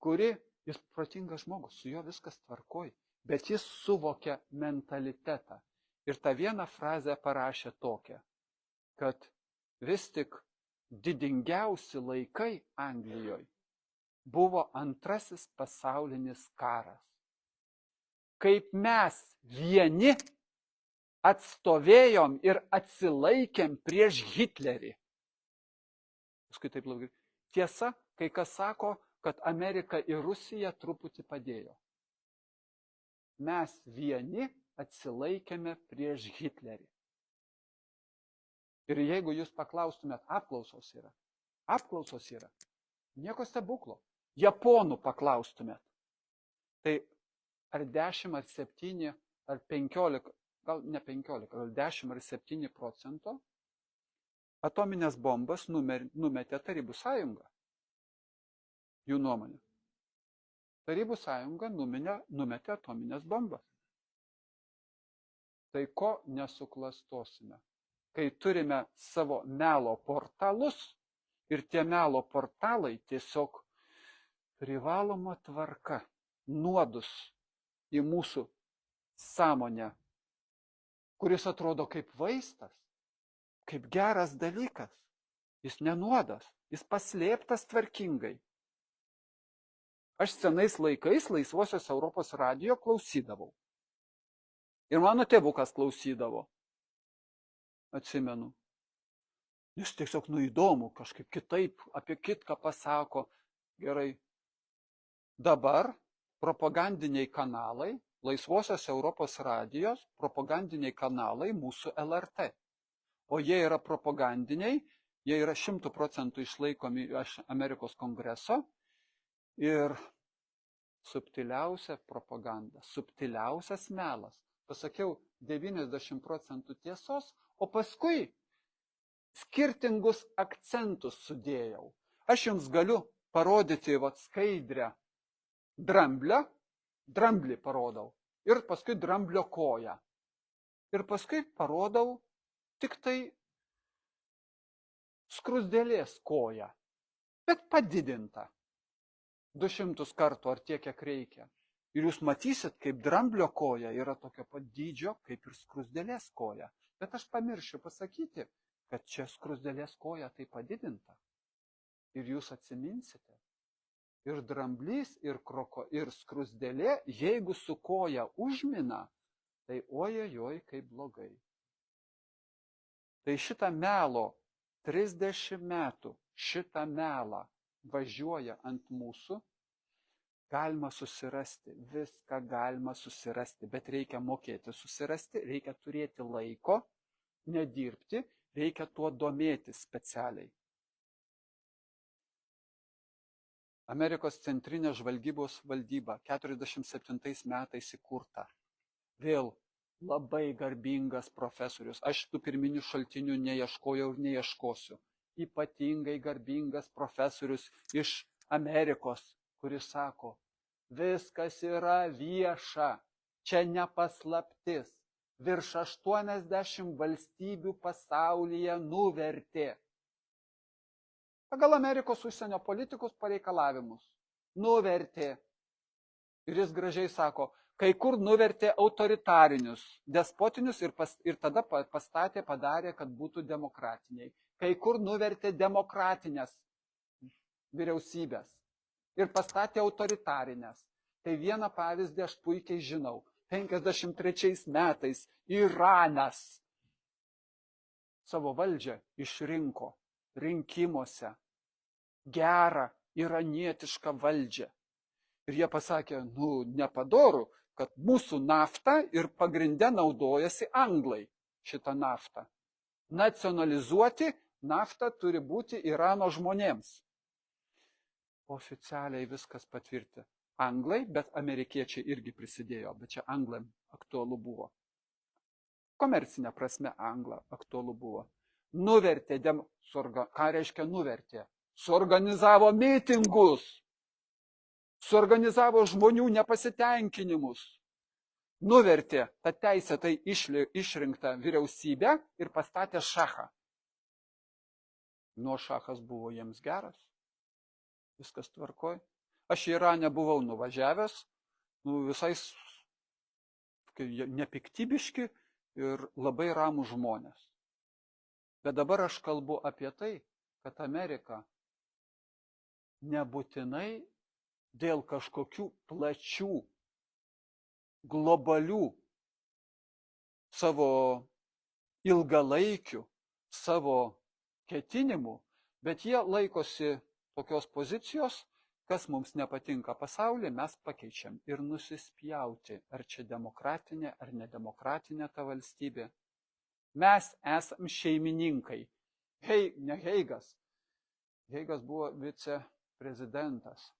kuri, jis protingas žmogus, su juo viskas tvarkoj, bet jis suvokia mentalitetą. Ir tą vieną frazę parašė tokią, kad vis tik didingiausi laikai Anglijoje buvo Antrasis pasaulinis karas. Kaip mes vieni atstovėjom ir atsilaikėm prieš Hitlerį. Paskui taip labai. Tiesa, kai kas sako, kad Amerika ir Rusija truputį padėjo. Mes vieni atsilaikėme prieš Hitlerį. Ir jeigu jūs paklaustumėt, apklausos yra. Nieko stebuklo. Japonų paklaustumėt. Tai ar 10, ar 7, ar 15, gal ne 15, gal 10 ar 7% atominės bombas numetė Tarybų sąjunga. Jų nuomonė. Tarybų sąjunga numetė atominės bombas. Tai ko nesuklastosime? Kai turime savo melo portalus ir tie melo portalai tiesiog privaloma tvarka nuodus į mūsų sąmonę, kuris atrodo kaip vaistas, kaip geras dalykas. Jis nenuodas, jis paslėptas tvarkingai. Aš senais laikais Laisvosios Europos radijo klausydavau. Ir mano tėvukas klausydavo. Atsimenu. Jis tiesiog įdomu, kažkaip kitaip, apie kitką pasako. Gerai. Dabar propagandiniai kanalai, Laisvosios Europos radijos, propagandiniai kanalai mūsų LRT. O jie yra propagandiniai, jie yra 100% išlaikomi iš Amerikos kongreso. Ir subtiliausia propaganda, subtiliausias melas pasakiau 90% tiesos, o paskui skirtingus akcentus sudėjau. Aš jums galiu parodyti skaidrę dramblį parodau, ir paskui dramblio koją. Ir paskui parodau tik tai skruzdėlės koją, bet padidinta 200 kartų ar tiek, kiek reikia. Ir jūs matysit, kaip dramblio koja yra tokio pat dydžio, kaip ir skruzdėlės koja. Bet aš pamiršiu pasakyti, kad čia skruzdėlės koja tai padidinta. Ir jūs atsiminsite. Ir dramblys, ir skruzdėlė, jeigu su koja užmina, tai ojojoj, kaip blogai. Tai šitą melo 30 metų, šitą melą važiuoja ant mūsų, galima susirasti, viską galima susirasti, bet reikia mokėti susirasti, reikia turėti laiko, nedirbti, reikia tuo domėtis specialiai. Amerikos centrinė žvalgybos valdyba 47 metais įkurta. Vėl labai garbingas profesorius. Aš tų pirminių šaltinių neieškojau ir neieškosiu. Ypatingai garbingas profesorius iš Amerikos, kuris sako, viskas yra vieša, čia ne paslaptis. Virš 80 valstybių pasaulyje nuvertė. Pagal Amerikos užsienio politikos pareikalavimus. Nuvertė. Ir jis gražiai sako, kai kur nuvertė autoritarinius, despotinius ir tada padarė, kad būtų demokratiniai. Kai kur nuvertė demokratinės vyriausybės ir pastatė autoritarinės. Tai vieną pavyzdį aš puikiai žinau. 53 metais Iranas savo valdžią išrinko rinkimuose gerą iranietišką valdžią. Ir jie pasakė, nepadoru, kad mūsų naftą ir pagrinde naudojasi anglai šitą naftą. Nacionalizuoti naftą turi būti Irano žmonėms. Oficialiai viskas patvirtė. Anglai, bet amerikiečiai irgi prisidėjo, bet čia anglam aktualu buvo. Komercinė prasme angla aktualu buvo. Nuvertė, ką reiškia nuvertė? Suorganizavo mitingus. Suorganizavo žmonių nepasitenkinimus, nuvertė tą teisėtai išrinktą vyriausybę ir pastatė šachą. Nuo šachas buvo jiems geras, viskas tvarkoj. Aš į Iraną buvau nuvažiavęs, visai nepiktybiški ir labai ramūs žmonės. Bet dabar aš kalbu apie tai, kad Amerika nebūtinai dėl kažkokių plačių, globalių, savo ilgalaikių, savo ketinimų, bet jie laikosi tokios pozicijos, kas mums nepatinka pasaulyje, mes pakeičiam ir nusispjauti, ar čia demokratinė, ar nedemokratinė ta valstybė. Mes esam šeimininkai. Ne Heigas. Heigas buvo viceprezidentas.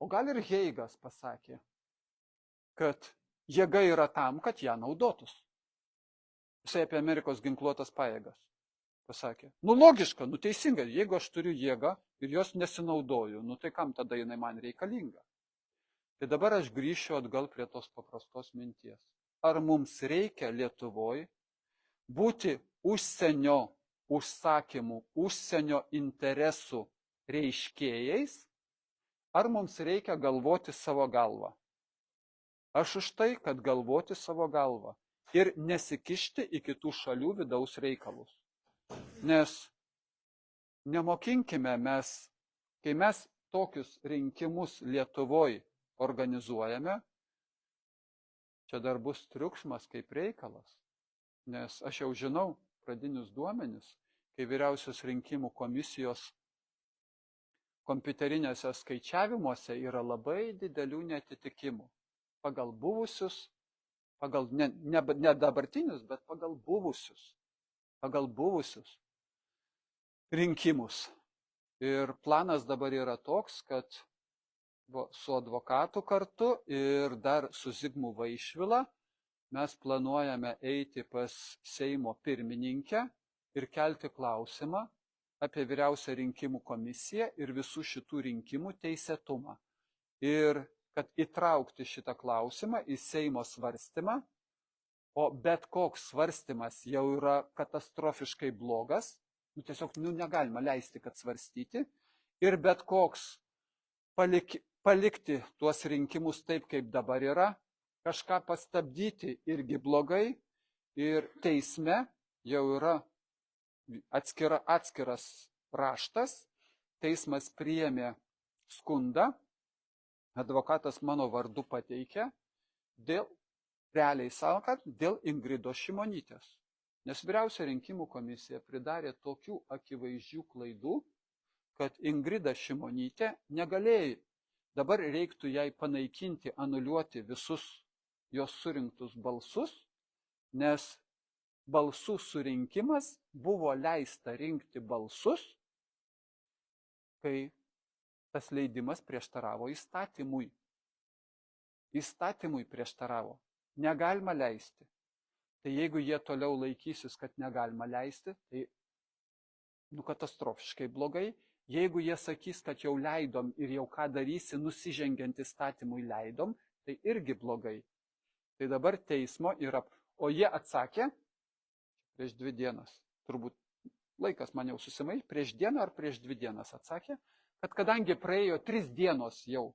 O gal ir Heigas pasakė, kad jėga yra tam, kad ją naudotus. Jisai apie Amerikos ginkluotas pajėgas pasakė. Logiška, teisinga, jeigu aš turiu jėgą ir jos nesinaudoju, tai kam tada jinai man reikalinga? Tai dabar aš grįšiu atgal prie tos paprastos minties. Ar mums reikia Lietuvoje būti užsienio užsakymų, užsienio interesų reiškėjais, ar mums reikia galvoti savo galvą? Aš už tai, kad galvoti savo galvą ir nesikišti į kitų šalių vidaus reikalus. Nes nemokinkime mes, kai mes tokius rinkimus Lietuvoje organizuojame, čia dar bus triukšmas kaip reikalas. Nes aš jau žinau pradinius duomenis, kai vyriausios rinkimų komisijos kompiuterinėse skaičiavimuose yra labai didelių neatitikimų. Pagal buvusius, ne dabartinius, bet pagal buvusius rinkimus. Ir planas dabar yra toks, kad su advokatu kartu ir dar su Zigmu Vaišvila mes planuojame eiti pas Seimo pirmininkę ir kelti klausimą apie Vyriausią rinkimų komisiją ir visų šitų rinkimų teisėtumą. Ir kad įtraukti šitą klausimą į Seimo svarstymą, o bet koks svarstymas jau yra katastrofiškai blogas, tiesiog negalima leisti, kad svarstyti, ir bet koks palikti tuos rinkimus taip, kaip dabar yra, kažką pastabdyti irgi blogai, ir teisme jau yra atskiras raštas, teismas priėmė skundą, advokatas mano vardu pateikė, realiai sakant, dėl Ingridos Šimonytės. Nes Vyriausia rinkimų komisija pridarė tokių akivaizdžių klaidų, kad Ingrida Šimonytė negalėjo. Dabar reiktų jai panaikinti, anuliuoti visus jos surinktus balsus, nes balsų surinkimas buvo leista rinkti balsus, kai tas leidimas prieštaravo įstatymui. Įstatymui prieštaravo. Negalima leisti. Tai jeigu jie toliau laikysis, kad negalima leisti, tai katastrofiškai blogai. Jeigu jie sakys, kad jau leidom ir jau ką darysi, nusižengiant įstatymui leidom, tai irgi blogai. Tai dabar teismo yra. O jie atsakė prieš 2 dienas, turbūt laikas man jau susimaišė, prieš dieną ar prieš 2 dienas atsakė, kad kadangi praėjo 3 dienos jau,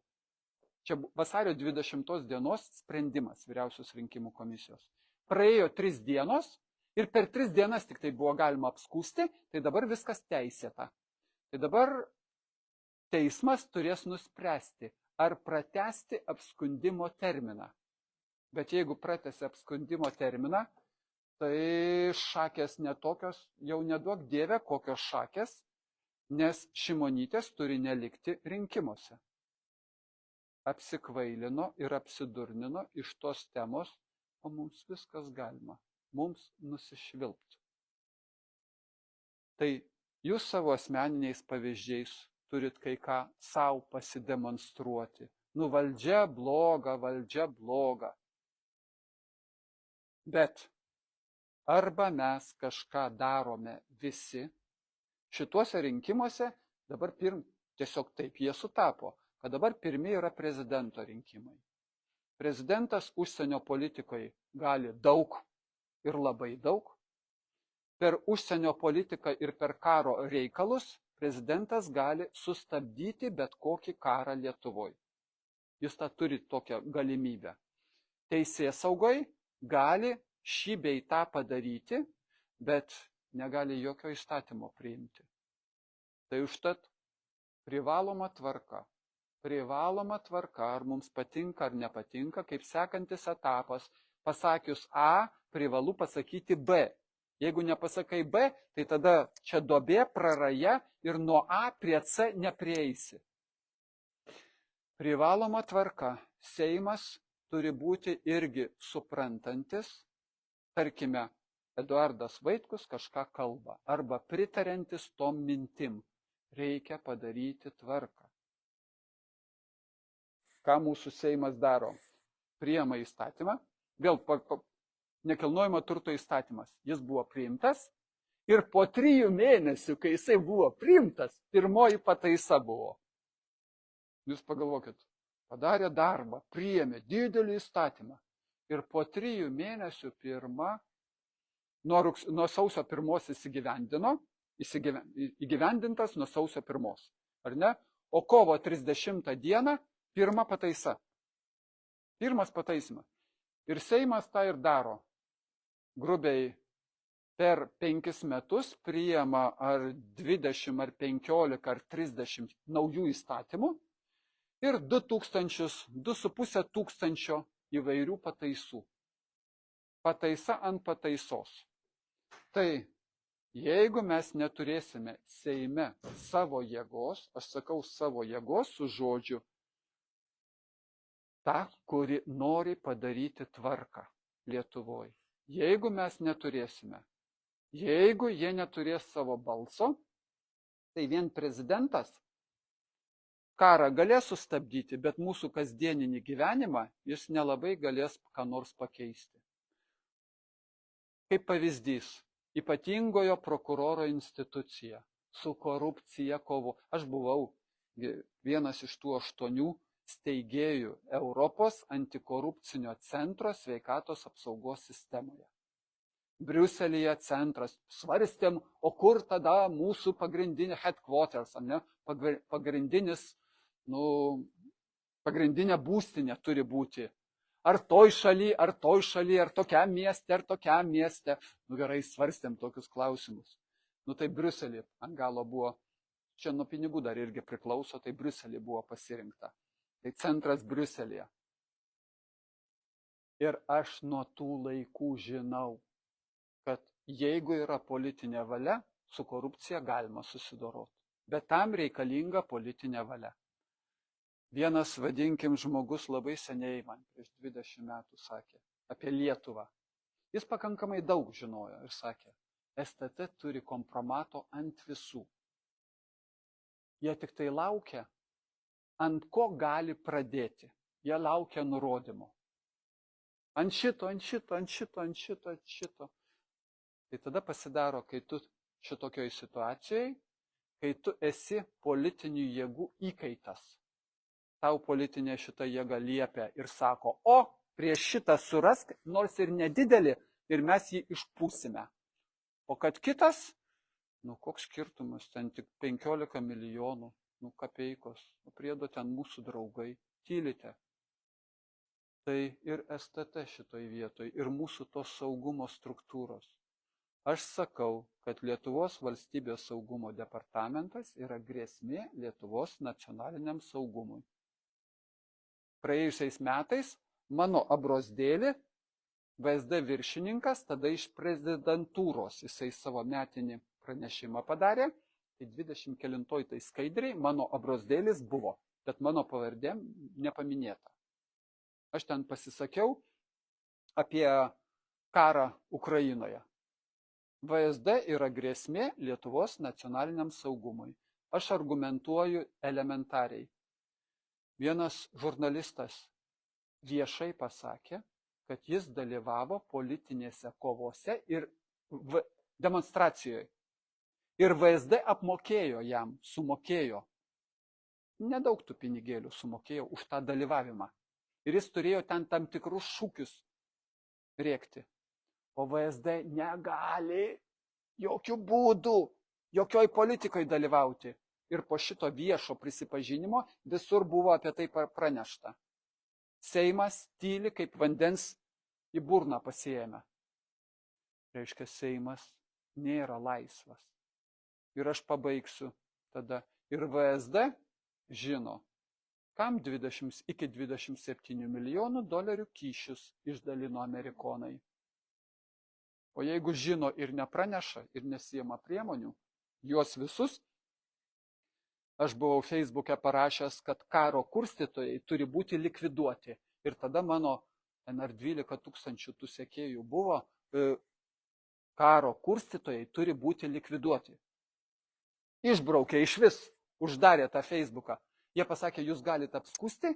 čia vasario 20 dienos sprendimas Vyriausios rinkimų komisijos, praėjo 3 dienos ir per 3 dienas tik tai buvo galima apskūsti, tai dabar viskas teisėta. Tai dabar teismas turės nuspręsti, ar pratęsti apskundimo terminą. Bet jeigu pratęsia apskundimo terminą, tai šakės netokios, jau neduok Dieve kokios šakės, nes Šimonytės turi nelikti rinkimuose. Apsikvailino ir apsidurnino iš tos temos, o mums viskas galima, mums nusišvilpti. Tai jūs savo asmeniniais pavyzdžiais turit kai ką savo pasidemonstruoti. Valdžia bloga, valdžia bloga. Bet arba mes kažką darome visi, šituose rinkimuose dabar tiesiog taip jie sutapo, kad dabar pirmi yra prezidento rinkimai. Prezidentas užsienio politikoje gali daug ir labai daug. Per užsienio politiką ir per karo reikalus prezidentas gali sustabdyti bet kokį karą Lietuvoje. Jis tą turi tokią galimybę. Teisėsaugai gali šį bei tą padaryti, bet negali jokio įstatymo priimti. Tai užtat privaloma tvarka. Privaloma tvarka, ar mums patinka ar nepatinka, kaip sekantis etapas. Pasakius A, privalu pasakyti B. Jeigu nepasakai B, tai tada čia duobė, praraja ir nuo A prie C neprieisi. Privaloma tvarka. Seimas turi būti irgi suprantantis, tarkime, Eduardas Vaitkus kažką kalba, arba pritariantis tom mintim. Reikia padaryti tvarką. Ką mūsų Seimas daro? Priima įstatymą, vėl nekilnojamo turto įstatymas. Jis buvo priimtas ir po 3 mėnesių, kai jisai buvo priimtas, pirmoji pataisa buvo. Jūs pagalvokit, padarė darbą, priėmė didelį įstatymą ir po 3 mėnesių nuo sausio 1 įgyvendintas nuo sausio 1. Ar ne? O kovo 30 dieną pirma pataisa. Pirmas pataisimas. Ir Seimas tą ir daro. Grubiai per 5 metus priima ar 20, ar 15, ar 30 naujų įstatymų ir 2,5 tūkstančio įvairių pataisų. Pataisa ant pataisos. Tai jeigu mes neturėsime Seime savo jėgos, aš sakau savo jėgos su žodžiu, ta, kuri nori padaryti tvarką Lietuvoje. Jeigu mes neturėsime, jeigu jie neturės savo balso, tai vien prezidentas karą galės sustabdyti, bet mūsų kasdieninį gyvenimą jis nelabai galės ką nors pakeisti. Kaip pavyzdys, ypatingojo prokuroro institucija su korupcija kovo. Aš buvau vienas iš tų 8 steigėjų Europos antikorupcinio centro sveikatos apsaugos sistemoje. Briuselyje centras. Svarstėm, o kur tada mūsų pagrindinė headquarters, ne? Pagrindinis, pagrindinė būstinė turi būti. Ar toj šaly, ar tokiam mieste, ar tokiam mieste. Gerai, svarstėm tokius klausimus. Tai Briuselį ant galo buvo, čia nuo pinigų dar irgi priklauso, tai Briuselį buvo pasirinkta. Tai centras Briuselėje. Ir aš nuo tų laikų žinau, kad jeigu yra politinė valia, su korupcija galima susidoroti. Bet tam reikalinga politinė valia. Vienas, vadinkim, žmogus labai seniai man prieš 20 metų sakė apie Lietuvą. Jis pakankamai daug žinojo ir sakė, STT turi kompromato ant visų. Jie tik tai laukia, ant ko gali pradėti. Jie laukia nurodymo. Ant šito. Tai tada pasidaro, kai tu šitokioj situacijai, kai tu esi politinių jėgų įkaitas. Tau politinė šita jėga liepia ir sako, o prieš šitą surask, nors ir nedidelį, ir mes jį išpūsime. O kad kitas, koks skirtumas, ten tik 15 milijonų, kapeikos, priedo ten mūsų draugai, tylite. Tai ir STT šitoj vietoj, ir mūsų tos saugumo struktūros. Aš sakau, kad Lietuvos valstybės saugumo departamentas yra grėsmė Lietuvos nacionaliniam saugumui. Praėjusiais metais mano abrozdėlį VSD viršininkas tada iš prezidentūros, jisai savo metinį pranešimą padarė, tai 29 skaidriai mano abrozdėlis buvo, bet mano pavardė nepaminėta. Aš ten pasisakiau apie karą Ukrainoje. VSD yra grėsmė Lietuvos nacionaliniam saugumui. Aš argumentuoju elementariai. Vienas žurnalistas viešai pasakė, kad jis dalyvavo politinėse kovose ir demonstracijoje. Ir VSD apmokėjo jam, sumokėjo. Nedaug tų pinigėlių sumokėjo už tą dalyvavimą. Ir jis turėjo ten tam tikrus šūkius rėkti. O VSD negali jokių būdų, jokioj politikoje dalyvauti. Ir po šito viešo prisipažinimo visur buvo apie tai pranešta. Seimas tyli kaip vandens į burną pasiėmė. Reiškia, Seimas nėra laisvas. Ir aš pabaigsiu tada. Ir VSD žino, kam iki 27 milijonų dolerių kyšius išdalino amerikonai. O jeigu žino ir nepraneša, ir nesiema priemonių, juos visus, aš buvau Facebook'e parašęs, kad karo kurstytojai turi būti likviduoti. Ir tada mano, ar 12 tūkstančių tų sekėjų buvo, karo kurstytojai turi būti likviduoti. Išbraukė iš vis, uždarė tą Facebook'ą. Jie pasakė, jūs galite apskusti,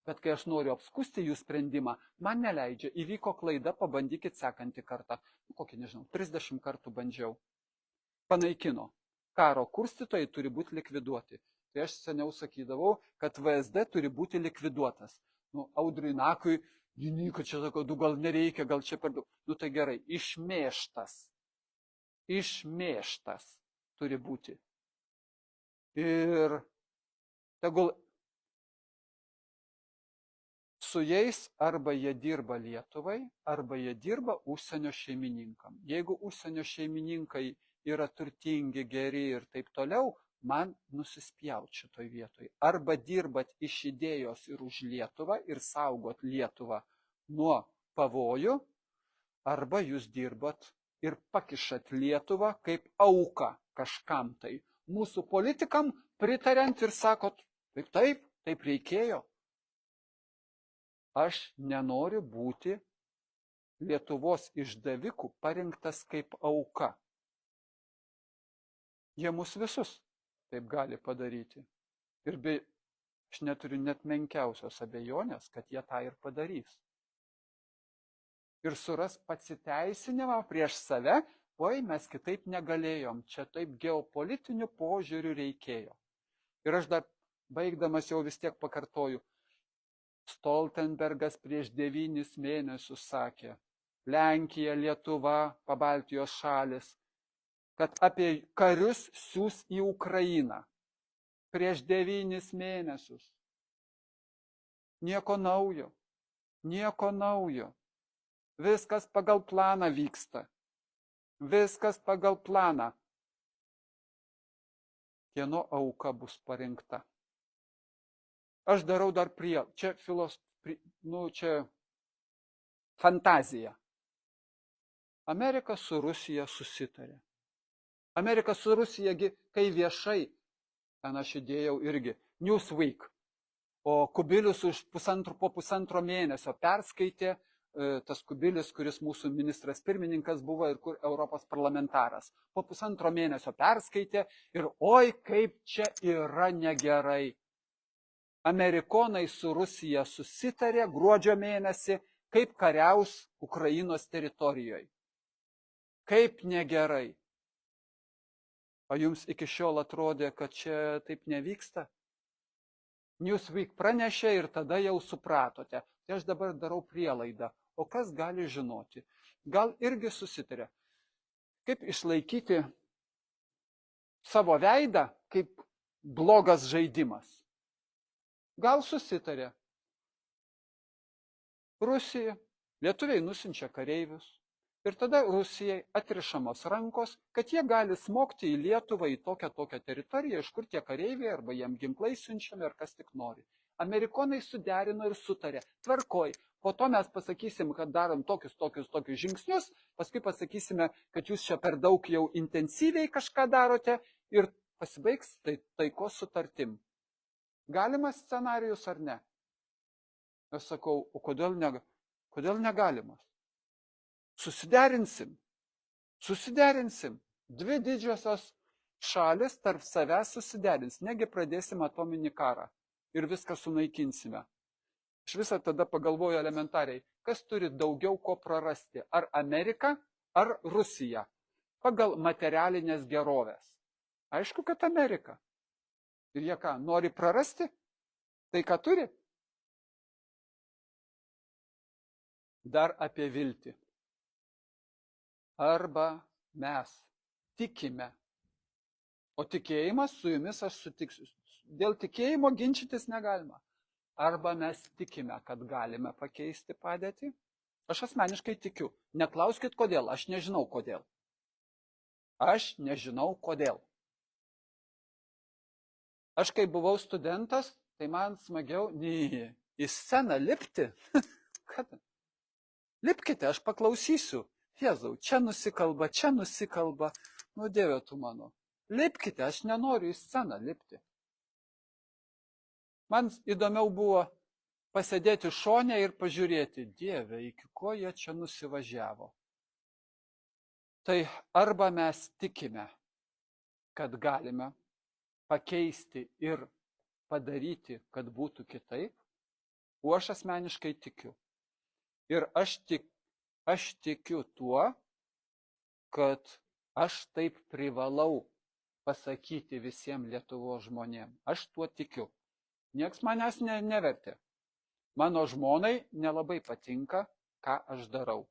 bet kai aš noriu apskusti jų sprendimą, man neleidžia. Įvyko klaida, pabandykit sekantį kartą. Kokį, nežinau, 30 kartų bandžiau. Panaikino. Karo kurstytojai turi būti likviduoti. Tai aš seniau sakydavau, kad VSD turi būti likviduotas. Audriui Nakui, kad čia sako, gal nereikia, gal čia per daug. Tai gerai, išmėštas. Išmėštas turi būti. Ir tegul su jais arba jie dirba Lietuvai, arba jie dirba užsienio šeimininkam. Jeigu užsienio šeimininkai yra turtingi, geri ir taip toliau, man nusispjaut šitoj vietoj. Arba dirbat iš idėjos ir už Lietuvą ir saugot Lietuvą nuo pavojų, arba jūs dirbat ir pakišat Lietuvą kaip auką kažkam tai. Mūsų politikam pritariant ir sakot, taip reikėjo. Aš nenoriu būti Lietuvos išdavikų parinktas kaip auka. Jie mus visus taip gali padaryti. Ir aš neturiu net menkiausios abejonės, kad jie tą ir padarys. ir suras pasiteisinimą prieš save, oi, mes kitaip negalėjom, čia taip geopolitiniu požiūriu reikėjo. Ir aš dar baigdamas jau vis tiek pakartoju, Stoltenbergas prieš 9 mėnesius sakė, Lenkija, Lietuva, Pabaltijos šalis, kad apie karius siūs į Ukrainą. Prieš 9 mėnesius. Nieko naujo. Nieko naujo. Viskas pagal planą vyksta. Viskas pagal planą. Kieno auka bus parinkta. Aš darau dar čia čia fantazija. Amerika su Rusija susitarė. Amerika su Rusija, kai viešai, ten aš įdėjau irgi, Newsweek, o Kubilius po pusantro mėnesio perskaitė, tas Kubilius, kuris mūsų ministras pirmininkas buvo ir kur Europos parlamentaras, po pusantro mėnesio perskaitė ir oi, kaip čia yra negerai. Amerikonai su Rusija susitarė gruodžio mėnesį, kaip kariaus Ukrainos teritorijoje. Kaip negerai. O jums iki šiol atrodė, kad čia taip nevyksta? Newsweek pranešė ir tada jau supratote. Tai aš dabar darau prielaidą. O kas gali žinoti? Gal irgi susitarė. Kaip išlaikyti savo veidą kaip blogas žaidimas? Gal susitarė. Rusija, lietuviai nusiunčia kareivius. Ir tada Rusijai atrišamos rankos, kad jie gali smogti į Lietuvą į tokią teritoriją, iš kur tie kareiviai arba jiem ginklai siunčiami ar kas tik nori. Amerikonai suderino ir sutarė. Tvarkoj. Po to mes pasakysim, kad darom tokius žingsnius, paskui pasakysime, kad jūs čia per daug jau intensyviai kažką darote ir pasibaigs taikos sutartim. Galimas scenarijus ar ne? Aš sakau, o kodėl negalimas? Susiderinsim. Dvi didžiosios šalis tarp savęs susiderins. Negi pradėsim atominį karą ir viską sunaikinsime. Iš viso tada pagalvoju elementariai, kas turi daugiau ko prarasti, ar Amerika, ar Rusija, pagal materialinės gerovės. Aišku, kad Amerika. Ir jie ką, nori prarasti? Tai ką turi? Dar apie viltį. Arba mes tikime. O tikėjimas su jumis aš sutiksiu. Dėl tikėjimo ginčytis negalima. Arba mes tikime, kad galime pakeisti padėtį. Aš asmeniškai tikiu. Neklauskit kodėl, aš nežinau kodėl. Aš kai buvau studentas, tai man smagiau į sceną lipti. Kad? Lipkite, aš paklausysiu. Jėzau, čia nusikalba. Nu, Dieve tu mano. Lipkite, aš nenoriu į sceną lipti. Man įdomiau buvo pasėdėti šone ir pažiūrėti, Dieve, iki ko jie čia nusivažiavo. Tai arba mes tikime, kad galime pakeisti ir padaryti, kad būtų kitaip, o aš asmeniškai tikiu. Ir aš tikiu tuo, kad aš taip privalau pasakyti visiems Lietuvos žmonėms. Aš tuo tikiu. Nieks manęs nevertė. Mano žmonai nelabai patinka, ką aš darau.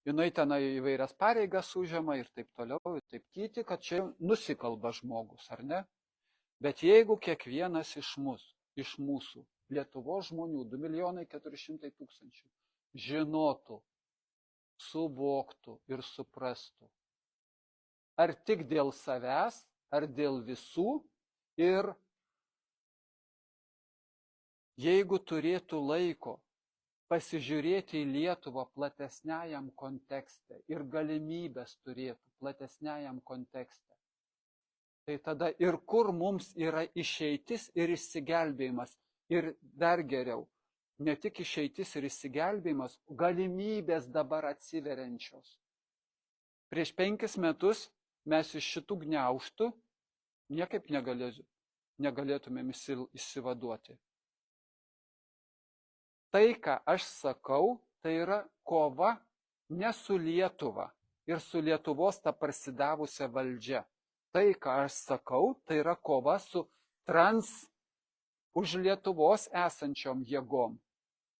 Jinai ten įvairias pareigas užima ir taip toliau, ir taip kiti, kad čia nusikalba žmogus, ar ne? Bet jeigu kiekvienas iš mūsų, Lietuvos žmonių, 2,4 milijonai, žinotų, suvoktų ir suprastų, ar tik dėl savęs, ar dėl visų, ir jeigu turėtų laiko pasižiūrėti į Lietuvą platesniajam kontekste ir galimybės turėtų platesniajam kontekste, tai tada ir kur mums yra išeitis ir išsigelbėjimas. Ir dar geriau, ne tik išeitis ir išsigelbėjimas, galimybės dabar atsiveriančios. Prieš 5 metus mes iš šitų gniaužtų niekaip negalėtumėm išsivaduoti. Tai, ką aš sakau, tai yra kova ne su Lietuva ir su Lietuvos ta parsidavusia valdžia. Tai, ką aš sakau, tai yra kova su už Lietuvos esančiom jėgom.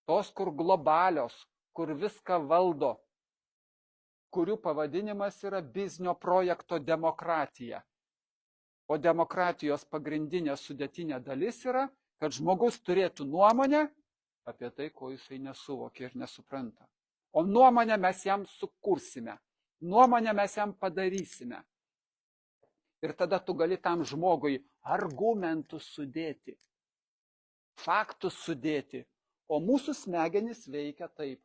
Tos, kur globalios, kur viską valdo, kurių pavadinimas yra biznio projekto demokratija. O demokratijos pagrindinė sudėtinė dalis yra, kad žmogus turėtų nuomonę apie tai, ko jisai nesuvokia ir nesupranta. O nuomonę mes jam sukursime. Nuomonę mes jam padarysime. Ir tada tu gali tam žmogui argumentus sudėti, faktus sudėti. O mūsų smegenys veikia taip.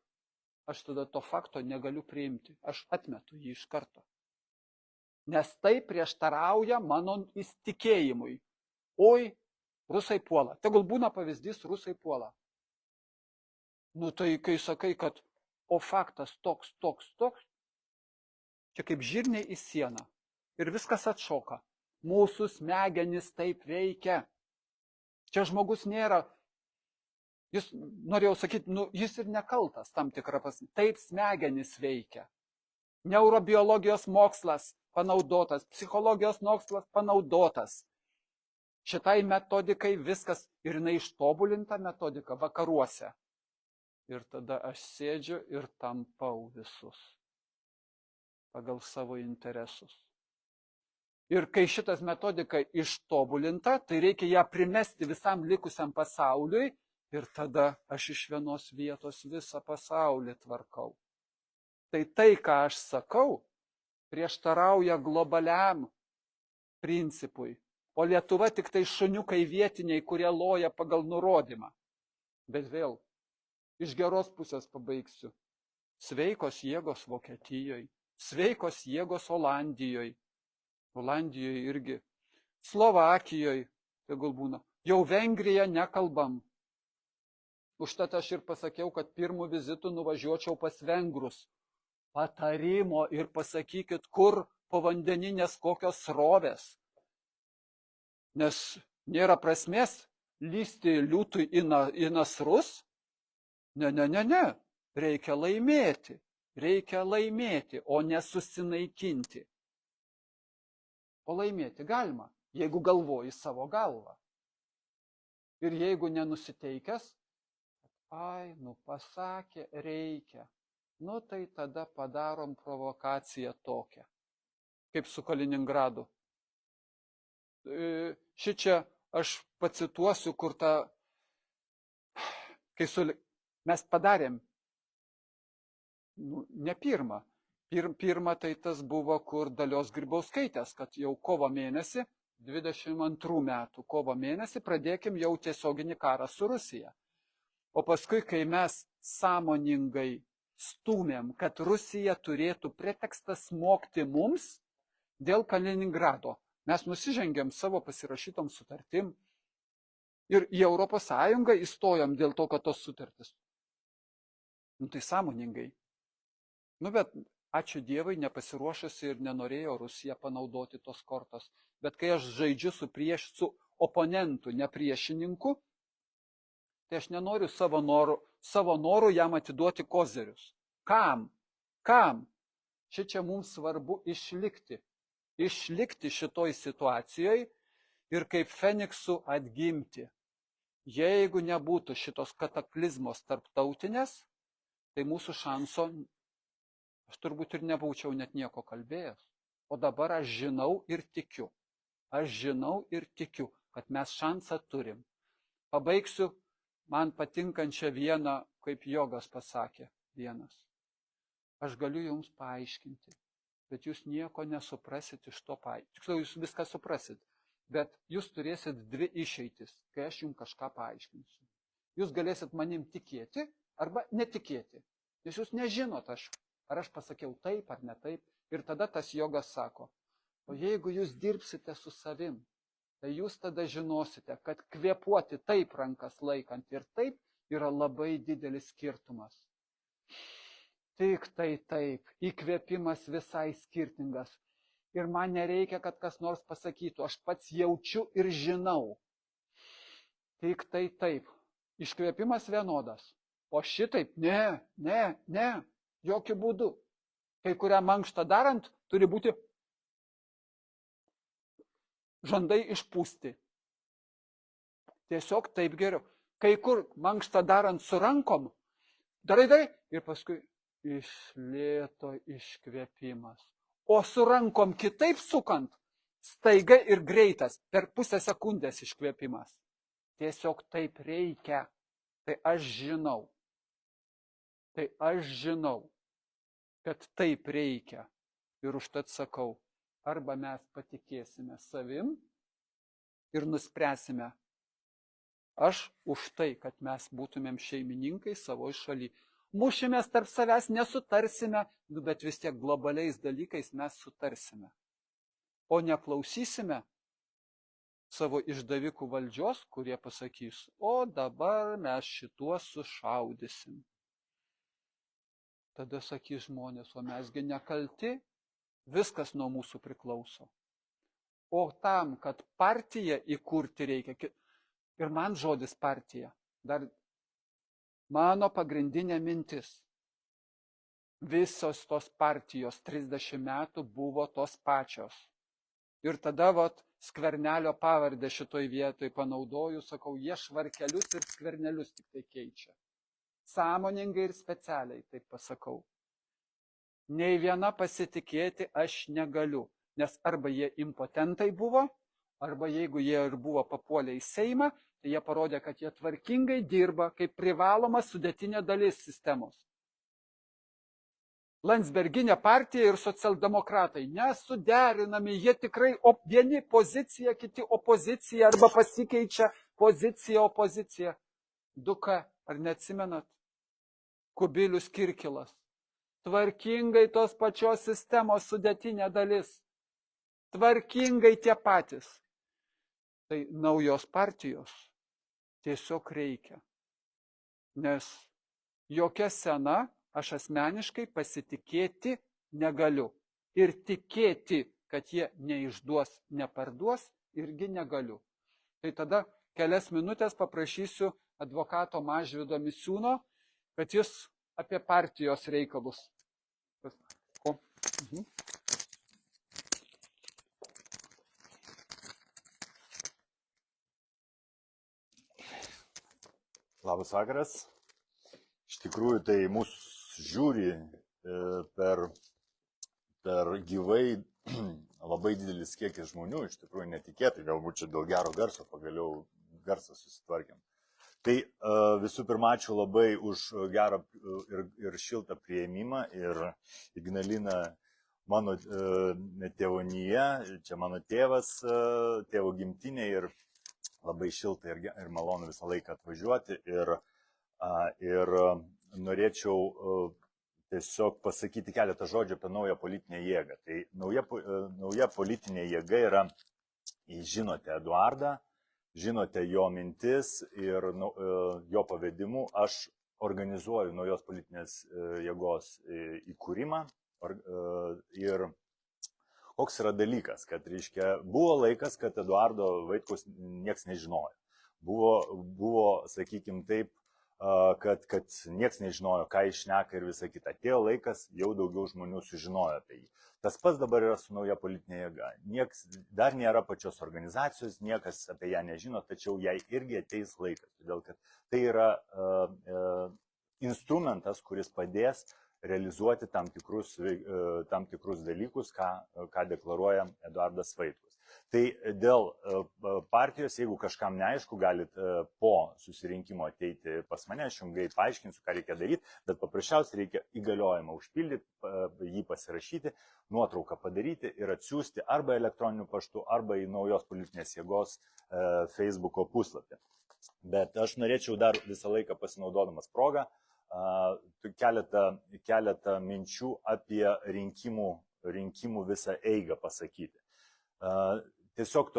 Aš tada to fakto negaliu priimti. Aš atmetu jį iš karto. Nes tai prieštarauja mano įsitikėjimui. Oi, rusai puola. Tegul būna pavyzdys, rusai puola. Nu tai kai sakai, kad o faktas toks, čia kaip žirniai į sieną. Ir viskas atšoka. Mūsų smegenys taip veikia. Čia žmogus nėra, jis, norėjau sakyti, jis ir nekaltas tam tikrą prasme. Taip smegenys veikia. Neurobiologijos mokslas panaudotas, psichologijos mokslas panaudotas. Šitai metodikai viskas ir jinai ištobulinta metodika vakaruose. Ir tada aš sėdžiu ir tampau visus pagal savo interesus. Ir kai šitas metodika ištobulinta, tai reikia ją primesti visam likusiam pasauliui ir tada aš iš vienos vietos visą pasaulį tvarkau. Tai, ką aš sakau, prieštarauja globaliam principui. O Lietuva tik tai šuniukai vietiniai, kurie loja pagal nurodymą. Bet vėl, iš geros pusės pabaigsiu. Sveikos jėgos Vokietijoje, sveikos jėgos Olandijoje. Olandijoje irgi. Slovakijoje, tegul būna. Jau Vengrija nekalbam. Užtat aš ir pasakiau, kad pirmų vizitų nuvažiuočiau pas vengrus. Patarimo ir pasakykit, kur povandeninės kokios srovės. Nes nėra prasmės lysti liūtui į nasrus. Ne. Reikia laimėti, o nesusinaikinti. O laimėti galima, jeigu galvoji savo galvą. Ir jeigu nenusiteikęs, pasakė, reikia. Tai tada padarom provokaciją tokią, kaip su Kaliningradu. Šičia aš pacituosiu, kur mes padarėm, ne pirmą. Pirma tai tas buvo, kur Dalios Grybauskaitės, kad jau kovo mėnesį, 22 metų kovo mėnesį, pradėkim jau tiesioginį karą su Rusija. O paskui, kai mes sąmoningai stūmėm, kad Rusija turėtų pretekstą smogti mums dėl Kaliningrado, mes nusižengėm savo pasirašytom sutartim ir į Europos Sąjungą įstojom dėl to, kad tos sutartis. Tai sąmoningai. Bet ačiū Dievui, nepasiruošusi ir nenorėjo Rusija panaudoti tos kortos. Bet kai aš žaidžiu su oponentu, ne priešininku, tai aš nenoriu savo noru jam atiduoti kozerius. Kam? Šičia mums svarbu išlikti. Išlikti šitoj situacijoje ir kaip Feniksų atgimti. Jeigu nebūtų šitos kataklizmos tarptautinės, tai mūsų šanso aš turbūt ir nebūčiau net nieko kalbėjęs. O dabar aš žinau ir tikiu, kad mes šansą turim. Pabaigsiu man patinkančią vieną, kaip Jogas pasakė vienas. Aš galiu jums paaiškinti, bet jūs nieko nesuprasit iš to paaiškinti. Tiksliau, jūs viską suprasit, bet jūs turėsit dvi išeitis, kai aš jums kažką paaiškinsiu. Jūs galėsit manim tikėti arba netikėti, nes jūs nežinot, ar aš pasakiau taip ar ne taip. Ir tada tas Jogas sako, o jeigu jūs dirbsite su savim, tai jūs tada žinosite, kad kvėpuoti taip rankas laikant ir taip yra labai didelis skirtumas. Tik tai taip, įkvėpimas visai skirtingas. Ir man nereikia, kad kas nors pasakytų, aš pats jaučiu ir žinau. Tik tai taip, iškvėpimas vienodas, O šitaip, ne, jokių būdų. Kai kurią mankštą darant, turi būti žandai išpūsti. Tiesiog taip geriau. Kai kur mankštą darant su rankom, darai ir paskui iš lėto iškvėpimas. O su rankom kitaip sukant, staiga ir greitas, per pusę sekundės iškvėpimas. Tiesiog taip reikia. Tai aš žinau, kad taip reikia. Ir užtat sakau, arba mes patikėsime savim ir nuspręsime, aš už tai, kad mes būtumėm šeimininkai savo šaly. Mušimės tarp savęs, nesutarsime, bet vis tiek globaliais dalykais mes sutarsime. O neklausysime savo išdavikų valdžios, kurie pasakys, o dabar mes šituos sušaudysim. Tada sakys žmonės, o mesgi nekalti, viskas nuo mūsų priklauso. O tam, kad partiją įkurti reikia, ir man žodis partija, dar mano pagrindinė mintis, visos tos partijos 30 metų buvo tos pačios. Ir tada Skvernelio pavardę šitoj vietoj panaudoju, sakau, jie švarkelius ir skvernelius tik tai keičia. Sąmoningai ir specialiai taip pasakau. Nei viena pasitikėti aš negaliu, nes arba jie impotentai buvo, arba jeigu jie ir buvo papuolę į Seimą, tai jie parodė, kad jie tvarkingai dirba kaip privaloma sudėtinė dalis sistemos. Landsberginė partija ir socialdemokratai nesuderinami, jie tikrai vieni pozicija, kiti opozicija, arba pasikeičia pozicija, opozicija. 2K, ar neatsimenat? Kubilius Kirkilas. Tvarkingai tos pačios sistemos sudėtinė dalis. Tvarkingai tie patys. Tai naujos partijos tiesiog reikia. Nes jokia sena aš asmeniškai pasitikėti negaliu. Ir tikėti, kad jie neišduos, neparduos, irgi negaliu. Tai tada kelias minutės paprašysiu advokato Mažvydo Misiūno, kad jis apie partijos reikalus. Labas vakaras. Iš tikrųjų, tai mūsų žiūri per gyvai labai didelis kiekis žmonių, iš tikrųjų netikėtai, galbūt čia dėl gero garso, pagaliau garsą susitvarkėm. Tai visų pirma, ačiū labai už gerą ir šiltą priėmimą ir Ignalina mano tėvonyje, čia mano tėvas, tėvo gimtinė ir labai šilta ir malonu visą laiką atvažiuoti ir norėčiau tiesiog pasakyti keletą žodžių apie naują politinę jėgą. Tai nauja politinė jėga yra, žinote Eduardą, žinote jo mintis ir jo pavedimu aš organizuoju naujos politinės jėgos įkūrimą. Ir koks yra dalykas, kad reiškia, buvo laikas, kad Eduardo Vaitkaus nieks nežinojo. Buvo, sakykime taip, kad nieks nežinojo, ką jis šneka ir visa kita. Atėjo laikas, jau daugiau žmonių sužinojo apie jį. Tas pats dabar yra su nauja politinė jėga. Dar nėra pačios organizacijos, niekas apie ją nežino, tačiau jai irgi ateis laikas. Todėl, kad tai yra instrumentas, kuris padės realizuoti tam tikrus dalykus, ką deklaruoja Eduardas Vaitkus. Tai dėl partijos, jeigu kažkam neaišku, galit po susirinkimo ateiti pas mane, aš jums greit paaiškinsiu, ką reikia daryti, bet paprasčiausiai reikia įgaliojimą užpildyti, jį pasirašyti, nuotrauką padaryti ir atsiųsti arba elektroniniu paštu, arba į naujos politinės jėgos Facebooko puslapį. Bet aš norėčiau dar visą laiką pasinaudodamas progą keletą minčių apie rinkimų visą eigą pasakyti. Tiesiog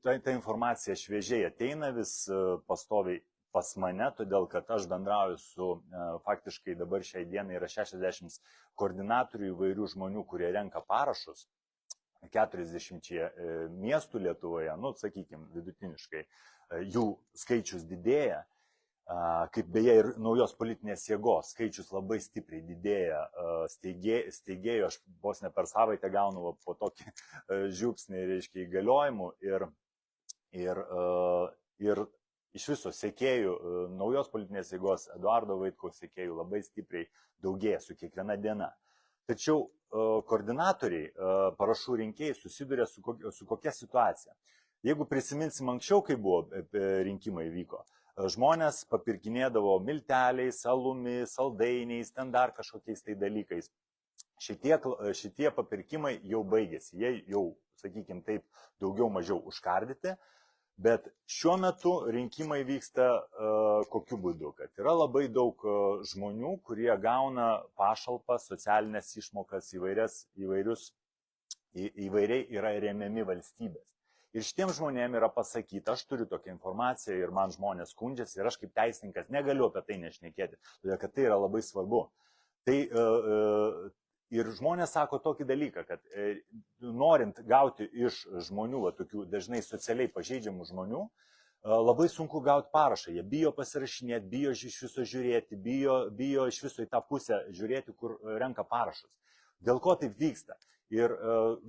ta informacija šviežiai ateina vis pastoviai pas mane, todėl kad aš bendrauju su faktiškai dabar šiai dienai yra 60 koordinatorių įvairių žmonių, kurie renka parašus 40 miestų Lietuvoje, sakykime, vidutiniškai jų skaičius didėja. Kaip beje ir naujos politinės jėgos skaičius labai stipriai didėja, steigėjų, aš vos ne per savaitę gaunu po tokį žiupsnį, reiškia, įgaliojimų ir iš viso sekėjų, naujos politinės jėgos Eduardo Vaitkaus sekėjų labai stipriai daugėja su kiekviena diena. Tačiau koordinatoriai, parašų rinkėjai susiduria su kokia situacija. Jeigu prisiminsim anksčiau, kai buvo rinkimai vyko, žmonės papirkinėdavo milteliais, alumi, saldainiais, ten dar kažkokiais tai dalykais. Šitie papirkimai jau baigėsi, jie jau, sakykime taip, daugiau mažiau užkardyti, bet šiuo metu rinkimai vyksta kokiu būdu, kad yra labai daug žmonių, kurie gauna pašalpas, socialinės išmokas įvairiai yra remiami valstybės. Ir šitiems žmonėms yra pasakyta, aš turiu tokią informaciją ir man žmonės skundžiasi ir aš kaip teisininkas negaliu apie tai nešnekėti, todėl kad tai yra labai svarbu. Tai ir žmonės sako tokį dalyką, kad norint gauti iš žmonių, tokių dažnai socialiai pažeidžiamų žmonių, labai sunku gauti parašą. Jie bijo pasirašinėti, bijo iš viso žiūrėti, bijo iš viso į tą pusę žiūrėti, kur renka parašus. Dėl ko taip vyksta? Ir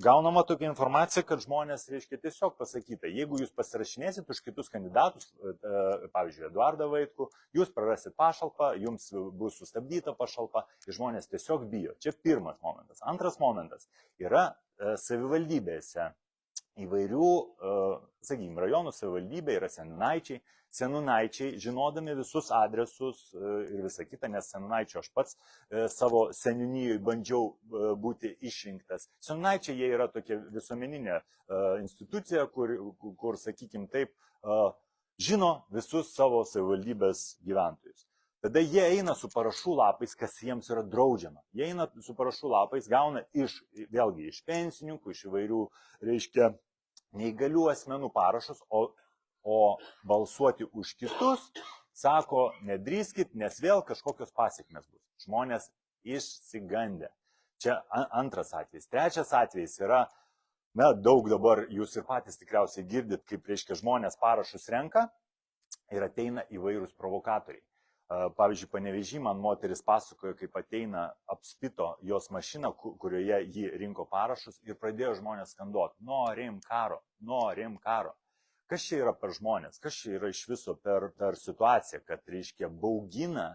gaunama tokia informacija, kad žmonės, reiškia, tiesiog pasakyta, jeigu jūs pasirašinėsit už kitus kandidatus, pavyzdžiui, Eduardą Vaitkų, jūs prarasit pašalpą, jums bus sustabdyta pašalpa ir žmonės tiesiog bijo. Čia pirmas momentas. Antras momentas yra savivaldybėse įvairių, sakykime, rajonų savivaldybė yra seniūnaičiai. Seniūnaičiai, žinodami visus adresus ir visą kitą, nes seniūnaičio aš pats savo seniūnijoje bandžiau būti išrinktas. Seniūnaičiai jie yra tokia visuomeninė institucija, kur sakykime taip, žino visus savo savivaldybės gyventojus. Tada jie eina su parašų lapais, kas jiems yra draudžiama. Jie eina su parašų lapais, gauna vėlgi iš pensininkų, iš įvairių, reiškia, neįgalių asmenų parašus, o balsuoti už kitus, sako, nedrįskit, nes vėl kažkokios pasiekmes bus. Žmonės išsigandę. Čia antras atvejis. Trečias atvejis yra, daug dabar jūs ir patys tikriausiai girdit, kaip, reiškia, žmonės parašus renka ir ateina įvairūs provokatoriai. Pavyzdžiui, Panevėžy man moteris pasakojo, kaip ateina apspito jos mašiną, kurioje ji rinko parašus ir pradėjo žmonės skanduoti, norim karo, norim karo. Kas čia yra per žmonės, kas čia yra iš viso per situaciją, kad, reiškia, baugina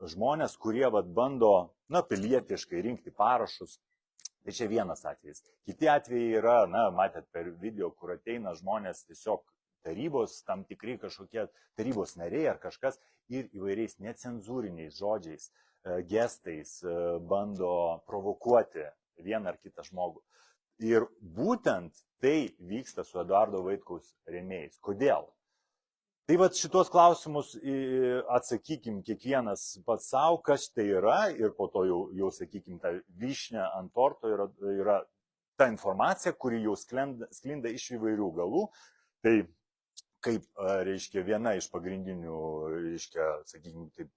žmonės, kurie bando, pilietiškai rinkti parašus. Tai čia vienas atvejis. Kiti atvejai yra, matėt per video, kur ateina žmonės tiesiog tarybos, tam tikri kažkokie tarybos nariai ar kažkas ir įvairiais necenzūriniais žodžiais, gestais bando provokuoti vieną ar kitą žmogų. Ir būtent tai vyksta su Eduardo Vaitkaus rėmėjais. Kodėl? Tai šitos klausimus atsakykim kiekvienas pats savo, kas tai yra ir po to jau sakykim, ta vyšnia ant torto yra ta informacija, kuri jau sklinda iš įvairių galų. Tai kaip, reiškia, viena iš pagrindinių, reiškia, sakykime, taip,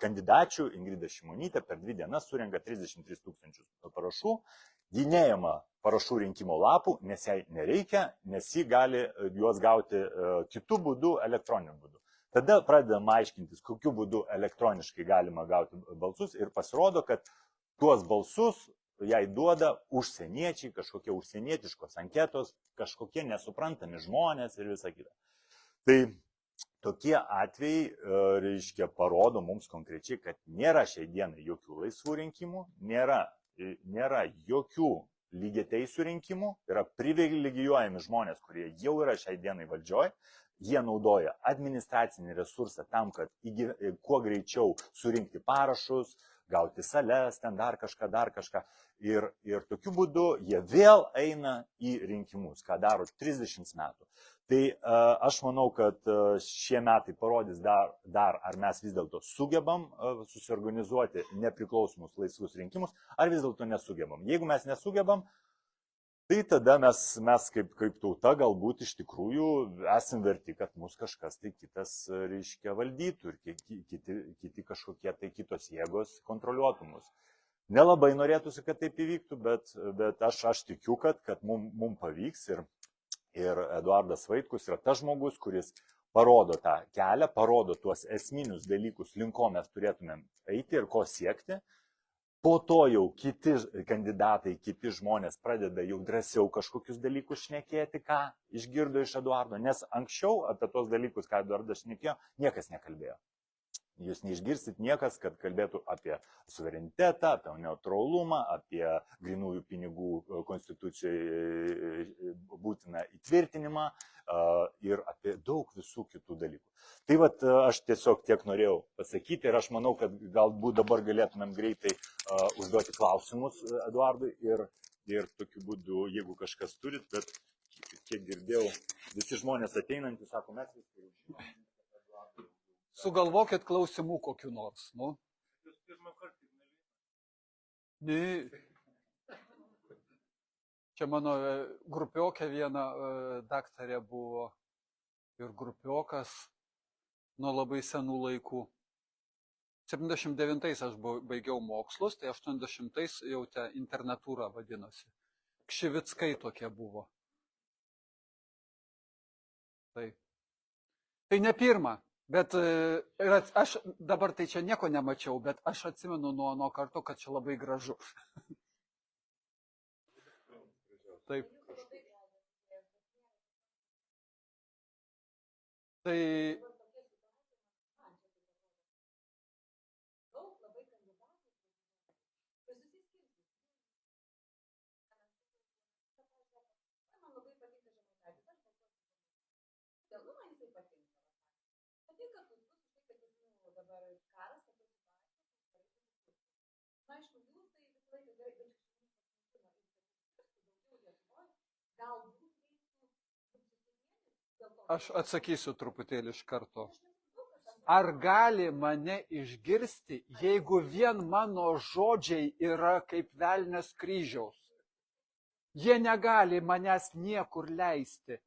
kandidačių, Ingrida Šimonytė, per 2 dienas surenka 33 000 parašų, gynėjama parašų rinkimo lapų, nes jai nereikia, nes ji gali juos gauti kitų būdų, elektroniniu būdu. Tada pradedama aiškintis, kokiu būdu elektroniškai galima gauti balsus ir pasirodo, kad tuos balsus jai duoda užsieniečiai, kažkokie užsienietiškos anketos, kažkokie nesuprantami žmonės ir visa kita. Tai tokie atvejai, reiškia, parodo mums konkrečiai, kad nėra šiai dienai jokių laisvų rinkimų, nėra jokių lygiateisių rinkimų, yra privilegijuojami žmonės, kurie jau yra šiai dienai valdžioj, jie naudoja administracinį resursą tam, kad kuo greičiau surinkti parašus, gauti sales, ten dar kažką. Ir tokiu būdu jie vėl eina į rinkimus, ką daro 30 metų. Tai aš manau, kad šie metai parodys dar ar mes vis dėlto sugebam susiorganizuoti nepriklausomus laisvus rinkimus, ar vis dėlto nesugebam. Jeigu mes nesugebam, tai tada mes kaip tauta galbūt iš tikrųjų esam verti, kad mus kažkas tai kitas, reiškia, valdytų ir kiti kažkokie tai kitos jėgos kontroliuotų mus. Nelabai norėtųsi, kad taip įvyktų, bet aš tikiu, kad mums pavyks ir Eduardas Vaitkus yra tas žmogus, kuris parodo tą kelią, parodo tuos esminius dalykus, link ko mes turėtumėm eiti ir ko siekti. Po to jau kiti kandidatai, kiti žmonės pradeda jau drąsiau kažkokius dalykus šnekėti, ką išgirdo iš Eduardo, nes anksčiau apie tos dalykus, ką Eduardas šnekėjo, niekas nekalbėjo. Jūs neišgirsit niekas, kad kalbėtų apie suverenitetą, apie neutralumą, apie grynųjų pinigų konstitucijoje būtiną įtvirtinimą ir apie daug visų kitų dalykų. Tai vat aš tiesiog tiek norėjau pasakyti ir aš manau, kad galbūt dabar galėtumėm greitai užduoti klausimus Eduardui ir tokiu būdu, jeigu kažkas turit, bet kiek girdėjau, visi žmonės ateinantys sako, mes viską jau žinome. Sugalvokit klausimų kokiu nors. Nu. Ne. Čia mano grupiokė viena daktarė buvo ir grupiokas nuo labai senų laikų. 79 aš baigiau mokslus, tai 80 jau te internatūra vadinosi. Kšivickai tokie buvo. Tai ne pirma. Bet aš dabar tai čia nieko nemačiau, bet aš atsimenu nuo karto, kad čia labai gražu. Taip. Tai aš atsakysiu truputėlį iš karto. Ar gali mane išgirsti, jeigu vien mano žodžiai yra kaip velnias kryžiaus? Jie negali manęs niekur leisti.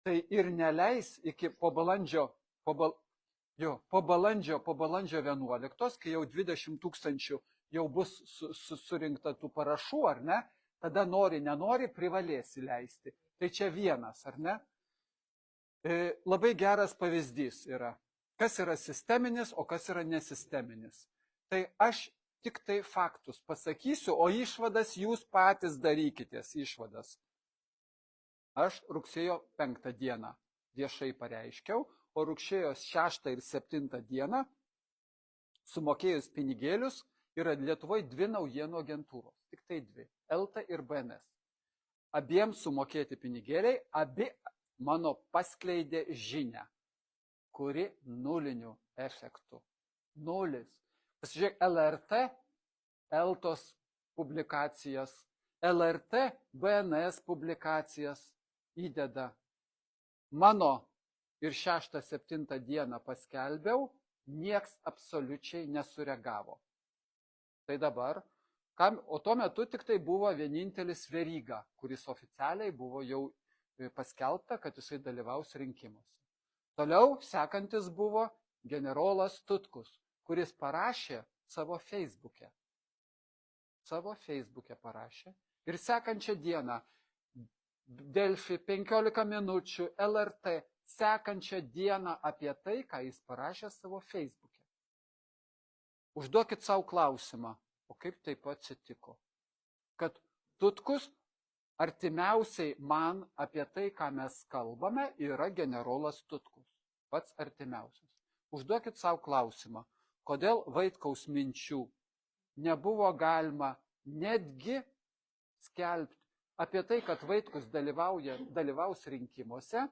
Tai ir neleis iki po balandžio 11, kai jau 20 000 jau bus surinkta tų parašų, ar ne? Tada nori, nenori, privalės įleisti. Tai čia vienas, ar ne? Labai geras pavyzdys yra. Kas yra sisteminis, o kas yra nesisteminis. Tai aš tik tai faktus pasakysiu, o išvadas jūs patys darykitės išvadas. Aš rugsėjo 5 dieną viešai pareiškiau, o rugsėjo 6 ir 7 dieną sumokėjus pinigėlius yra Lietuvoje 2 naujienų agentūros. Tik tai 2. ELTA ir BNS. Abiems sumokėti pinigėliai, abi mano paskleidė žinią, kuri nulinių efektų. Nulis. Pasižiūrėk, LRT, ELTOS publikacijas, LRT, BNS publikacijas įdeda. Mano ir 6-7 dieną paskelbiau, nieks absoliučiai nesureagavo. Tai dabar, o tuo metu tik tai buvo vienintelis Veryga, kuris oficialiai buvo jau paskelbta, kad jisai dalyvaus rinkimuose. Toliau sekantis buvo generolas Tutkus, kuris parašė savo Facebook'e. Parašė. Ir sekančią dieną Delfi 15 minučių, LRT sekančią dieną apie tai, ką jis parašė savo Facebook'e. Užduokit savo klausimą, o kaip taip atsitiko? Kad Tutkus artimiausiai man apie tai, ką mes kalbame, yra generolas Tutkus. Pats artimiausias. Užduokit savo klausimą, kodėl Vaitkaus minčių nebuvo galima netgi skelbti apie tai, kad Vaitkus dalyvaus rinkimuose.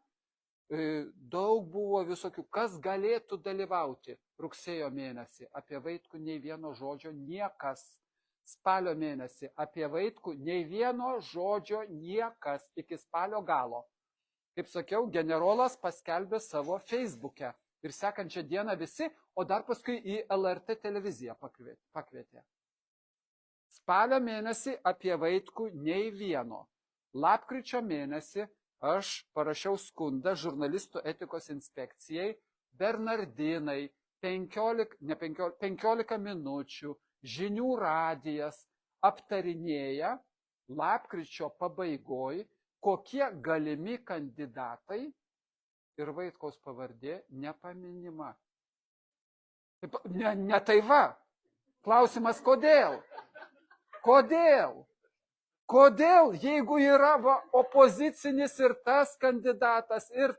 Daug buvo visokių, kas galėtų dalyvauti rugsėjo mėnesį. Apie Vaitkų nei vieno žodžio niekas. Spalio mėnesį apie Vaitkų nei vieno žodžio niekas iki spalio galo. Kaip sakiau, generolas paskelbė savo Facebook'e ir sekančią dieną visi, o dar paskui į LRT televiziją pakvietė. Spalio mėnesį apie Vaitkų nei vieno. Lapkričio mėnesį aš parašiau skundą žurnalistų etikos inspekcijai, Bernardinai, 15 minučių, žinių radijas aptarinėja lapkričio pabaigoj, kokie galimi kandidatai ir Vaitkaus pavardė nepaminima. Ne tai va. Klausimas, kodėl? Kodėl? Kodėl, jeigu yra opozicinis ir tas kandidatas, ir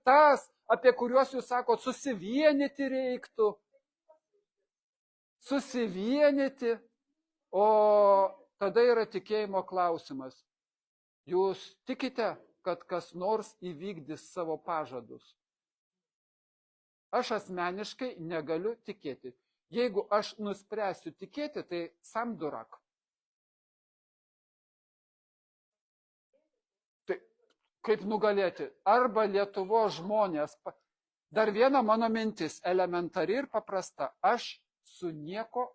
tas, apie kuriuos jūs sakot, susivienyti reiktų. Susivienyti, o tada yra tikėjimo klausimas. Jūs tikite, kad kas nors įvykdys savo pažadus? Aš asmeniškai negaliu tikėti. Jeigu aš nuspręsiu tikėti, tai samdurak. Tai kaip nugalėti? Arba Lietuvos žmonės. Dar viena mano mintis, elementari ir paprasta. Aš nieko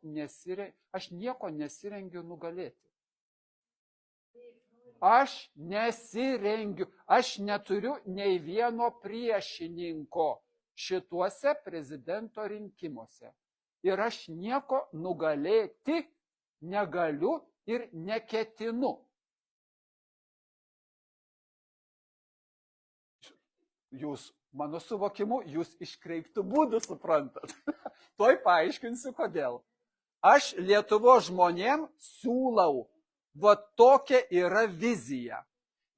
nesirengiu nugalėti. Aš nesirengiu, aš neturiu nei vieno priešininko šituose prezidento rinkimuose. Ir aš nieko nugalėti negaliu ir neketinu. Jūs, mano suvokimu, jūs iškreiptų būdų suprantat. Tuoj paaiškinsiu, kodėl. Aš Lietuvos žmonėm siūlau, va tokia yra vizija.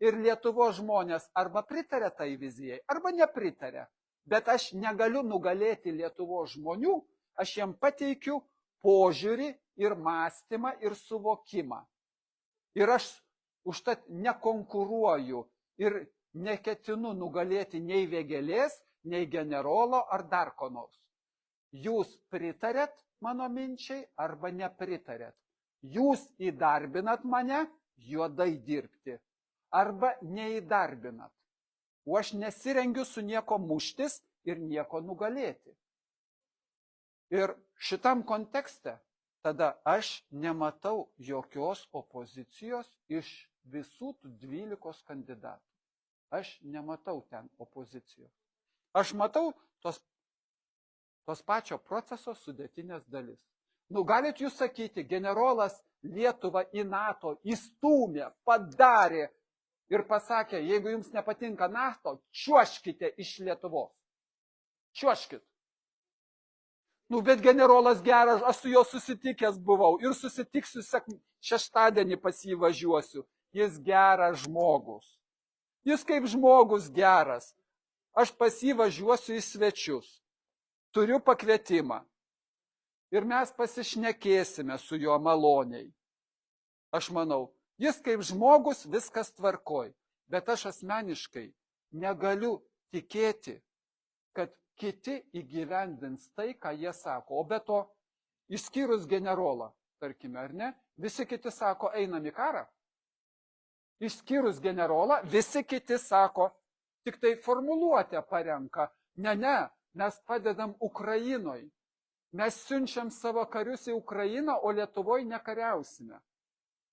Ir Lietuvos žmonės arba pritarė tai vizijai, arba nepritarė. Bet aš negaliu nugalėti Lietuvos žmonių, aš jiem pateikiu požiūrį ir mąstymą ir suvokimą. Ir aš užtat nekonkuruoju ir neketinu nugalėti nei Vėgėlės, nei generolo ar dar ko nors. Jūs pritarėt mano minčiai arba nepritarėt. Jūs įdarbinat mane juodai dirbti arba neįdarbinat. O aš nesirengiu su nieko muštis ir nieko nugalėti. Ir šitam kontekste tada aš nematau jokios opozicijos iš visų tų 12 kandidatų. Aš nematau ten opozicijos. Aš matau tos pačio proceso sudėtinės dalis. Galit jūs sakyti, generolas Lietuvą į NATO įstūmė, padarė ir pasakė, jeigu jums nepatinka NATO, čiuoškite iš Lietuvos. Čiuoškit. Bet generolas geras, aš su juo susitikęs buvau ir susitiksiu šeštadienį pas jį važiuosiu. Jis geras žmogus. Jis kaip žmogus geras. Aš pas jį važiuosiu į svečius. Turiu pakvietimą. Ir mes pasišnekėsime su juo maloniai. Aš manau, jis kaip žmogus viskas tvarkoj. Bet aš asmeniškai negaliu tikėti, kad kiti įgyvendins tai, ką jie sako. O be to, išskyrus generolą, tarkime, ar ne, visi kiti sako, einam į karą. Išskyrus generolą, visi kiti sako, tik tai formuluotę parenka. Ne, mes padedam Ukrainoj. Mes siunčiam savo karius į Ukrainą, o Lietuvoje nekariausime.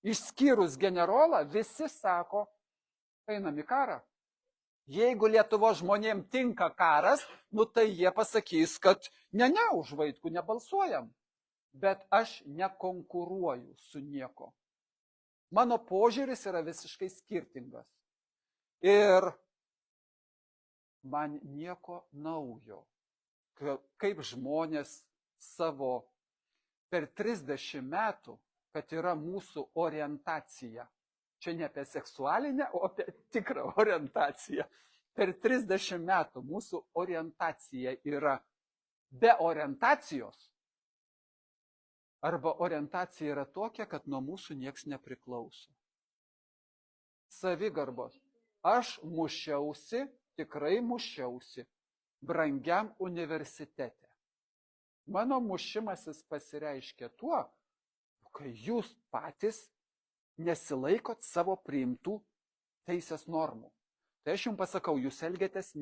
Išskyrus generolą, visi sako, einam į karą. Jeigu Lietuvos žmonėm tinka karas, tai jie pasakys, kad ne, už Vaitkų nebalsuojam. Bet aš nekonkuruoju su nieko. Mano požiūris yra visiškai skirtingas. Ir man nieko naujo, kaip žmonės savo per 30 metų, kad yra mūsų orientacija. Čia ne apie seksualinę, o apie tikrą orientaciją. Per 30 metų mūsų orientacija yra be orientacijos. Arba orientacija yra tokia, kad nuo mūsų nieks nepriklauso. Savigarbos. Aš mušiausi, tikrai mušiausi, brangiam universitete. Mano mušimasis pasireiškia tuo, kai jūs patys nesilaikot savo priimtų teisės normų. Tai aš jums pasakau, jūs elgiatės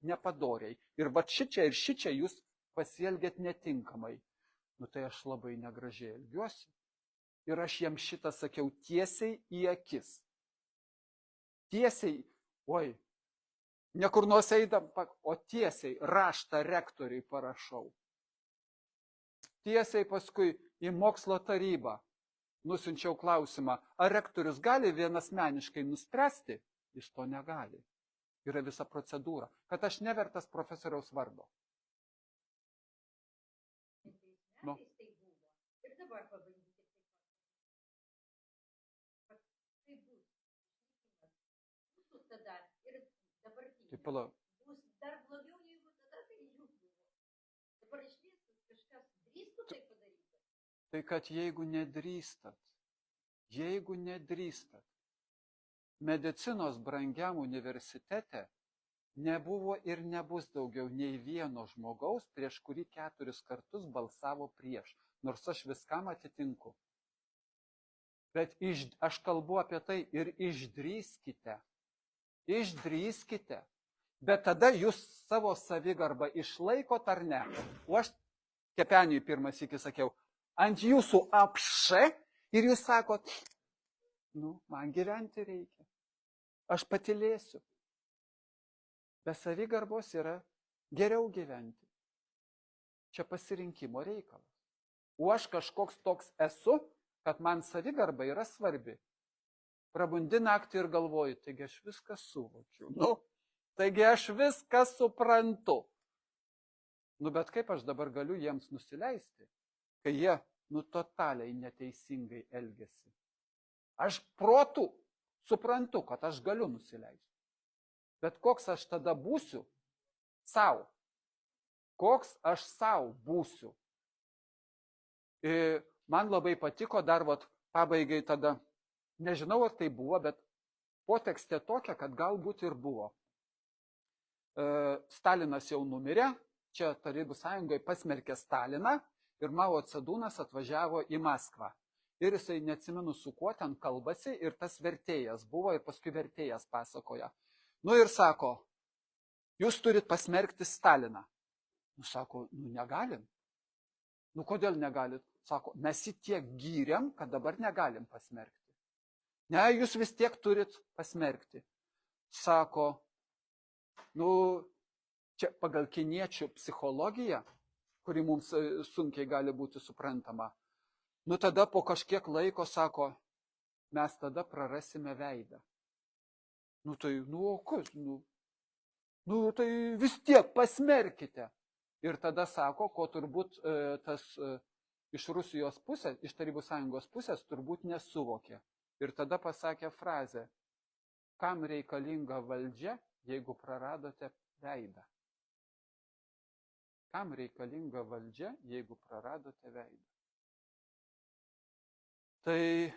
nepadoriai. Ir va šičia ir šičia jūs pasielgėt netinkamai. Tai aš labai negražiai elgiuosi. Ir aš jiems šitą sakiau tiesiai į akis. Tiesiai, ne kur nors eidam, o tiesiai raštą rektoriai parašau. Tiesiai paskui į mokslo tarybą nusiunčiau klausimą, ar rektorius gali vienasmeniškai nuspręsti, jis to negali. Yra visa procedūra. Kad aš nevertas profesoriaus vardo. Nu. Ir dabar pabandykite. Tai bus. Bus tada ir dabartinė. Bus dar blogiau, jeigu tada tai jų buvo. Dabar išvis kažkas drįstų tai padaryti. Tai kad jeigu nedrįstat, medicinos brangiam universitete nebuvo ir nebus daugiau nei vieno žmogaus, prieš kurį 4 kartus balsavo prieš, nors aš viskam atitinku. Bet aš kalbu apie tai ir išdrįskite. Bet tada jūs savo savigarbą išlaikot ar ne? O aš Kepeniui pirmas iki sakiau, ant jūsų apše ir jūs sakot, man gyventi reikia. Aš patylėsiu. Be savigarbos yra geriau gyventi. Čia pasirinkimo reikalas. O aš kažkoks toks esu, kad man savigarba yra svarbi. Prabundi naktį ir galvoju, taigi aš viską suvokiu. Taigi aš viską suprantu. Bet kaip aš dabar galiu jiems nusileisti, kai jie, totaliai neteisingai elgiasi. Aš protu suprantu, kad aš galiu nusileisti. Bet koks aš tada būsiu sau? Koks aš sau būsiu? Man labai patiko dar, pabaigai tada, nežinau, ar tai buvo, bet potekstė tokia, kad galbūt ir buvo. Stalinas jau numirė, čia Tarybų sąjungoje pasmerkė Staliną ir Mao Cedūnas atvažiavo į Maskvą. Ir jisai, neatsimenu su kuo, ten kalbasi ir tas vertėjas buvo ir paskui vertėjas pasakoja. Ir sako, jūs turit pasmerkti Staliną. Sako, negalim. Kodėl negalit? Sako, mes jį tiek gyrėm, kad dabar negalim pasmerkti. Ne, jūs vis tiek turit pasmerkti. Sako, čia pagal kiniečių psichologiją, kuri mums sunkiai gali būti suprantama, tada po kažkiek laiko, sako, mes tada prarasime veidą. Tai vis tiek pasmerkite. Ir tada sako, ko turbūt tas iš Rusijos pusės, iš Tarybų sąjungos pusės turbūt nesuvokė. Ir tada pasakė frazę, kam reikalinga valdžia, jeigu praradote veidą. Kam reikalinga valdžia, jeigu praradote veidą. Tai...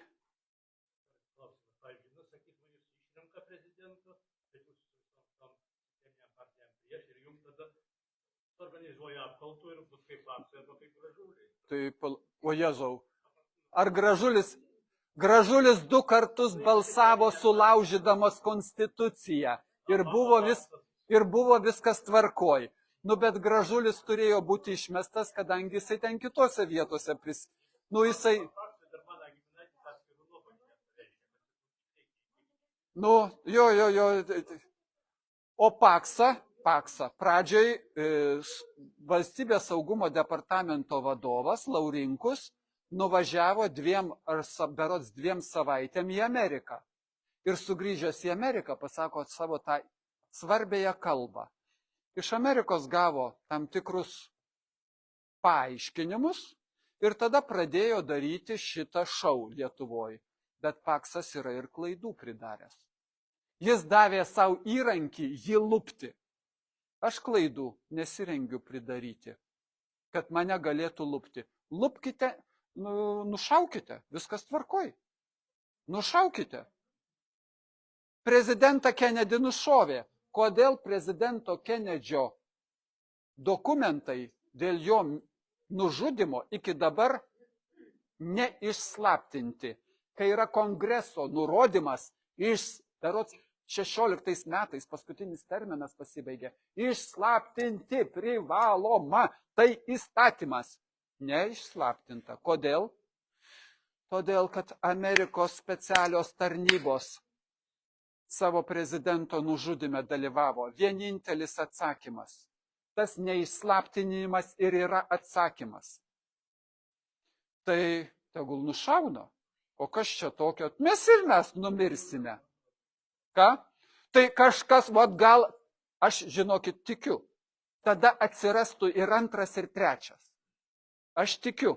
Pavyzdžiui, sakykime, jūs išrenka prezidentu, bet jūs su tom sisteminiam partijam prieš ir jums tada organizuoja apkaltų ir bus kaip Paksai arba kaip Gražuliai. Tai, o Jėzau, ar Gražulis 2 kartus balsavo sulaužydamas konstituciją ir buvo viskas tvarkoj. Bet Gražulis turėjo būti išmestas, kadangi jisai ten kitose vietose jisai... O Paksa pradžioj valstybės saugumo departamento vadovas Laurinkus nuvažiavo 2 savaitėm į Ameriką. Ir sugrįžęs į Ameriką pasako savo tą svarbėją kalbą. Iš Amerikos gavo tam tikrus paaiškinimus ir tada pradėjo daryti šitą šou Lietuvoje. Bet Paksas yra ir klaidų pridaręs. Jis davė savo įrankį jį lupti. Aš klaidų nesirengiu pridaryti, kad mane galėtų lupti. Lupkite, nušaukite, viskas tvarkoj. Nušaukite. Prezidentą Kennedy nušovė. Kodėl prezidento Kennedyo dokumentai dėl jo nužudimo iki dabar neišslaptinti? Kai yra kongreso nurodymas, berods 16 metais paskutinis terminas pasibaigė, išslaptinti privaloma, tai įstatymas. Neišslaptinta. Kodėl? Todėl, kad Amerikos specialios tarnybos savo prezidento nužudime dalyvavo. Vienintelis atsakymas. Tas neišslaptinimas ir yra atsakymas. Tai tegul nušauna. O kas čia tokio? Mes numirsime. Ką? Tai kažkas, gal, aš žinokit, tikiu, tada atsirastų ir antras, ir trečias. Aš tikiu.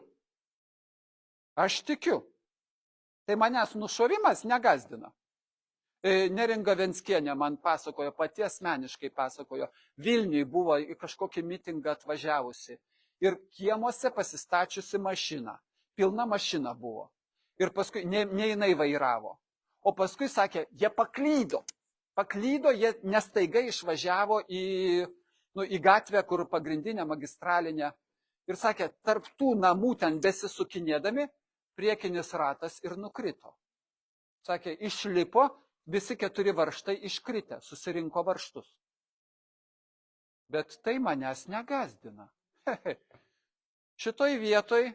Tai manęs nušovimas negazdina. Neringa Venckienė man pasakojo, pati asmeniškai pasakojo, Vilniui buvo į kažkokį mitingą atvažiavusi ir kiemuose pasistačiusi mašiną. Pilna mašina buvo. Ir paskui ne jinai vairavo. O paskui sakė, jie paklydo. Jie nestaiga išvažiavo į gatvę, kur pagrindinė magistralinė. Ir sakė, tarp tų namų ten besisukinėdami, priekinis ratas ir nukrito. Sakė, išlipo, visi 4 varžtai iškritę, susirinko varžtus. Bet tai manęs negazdina. Šitoj vietoj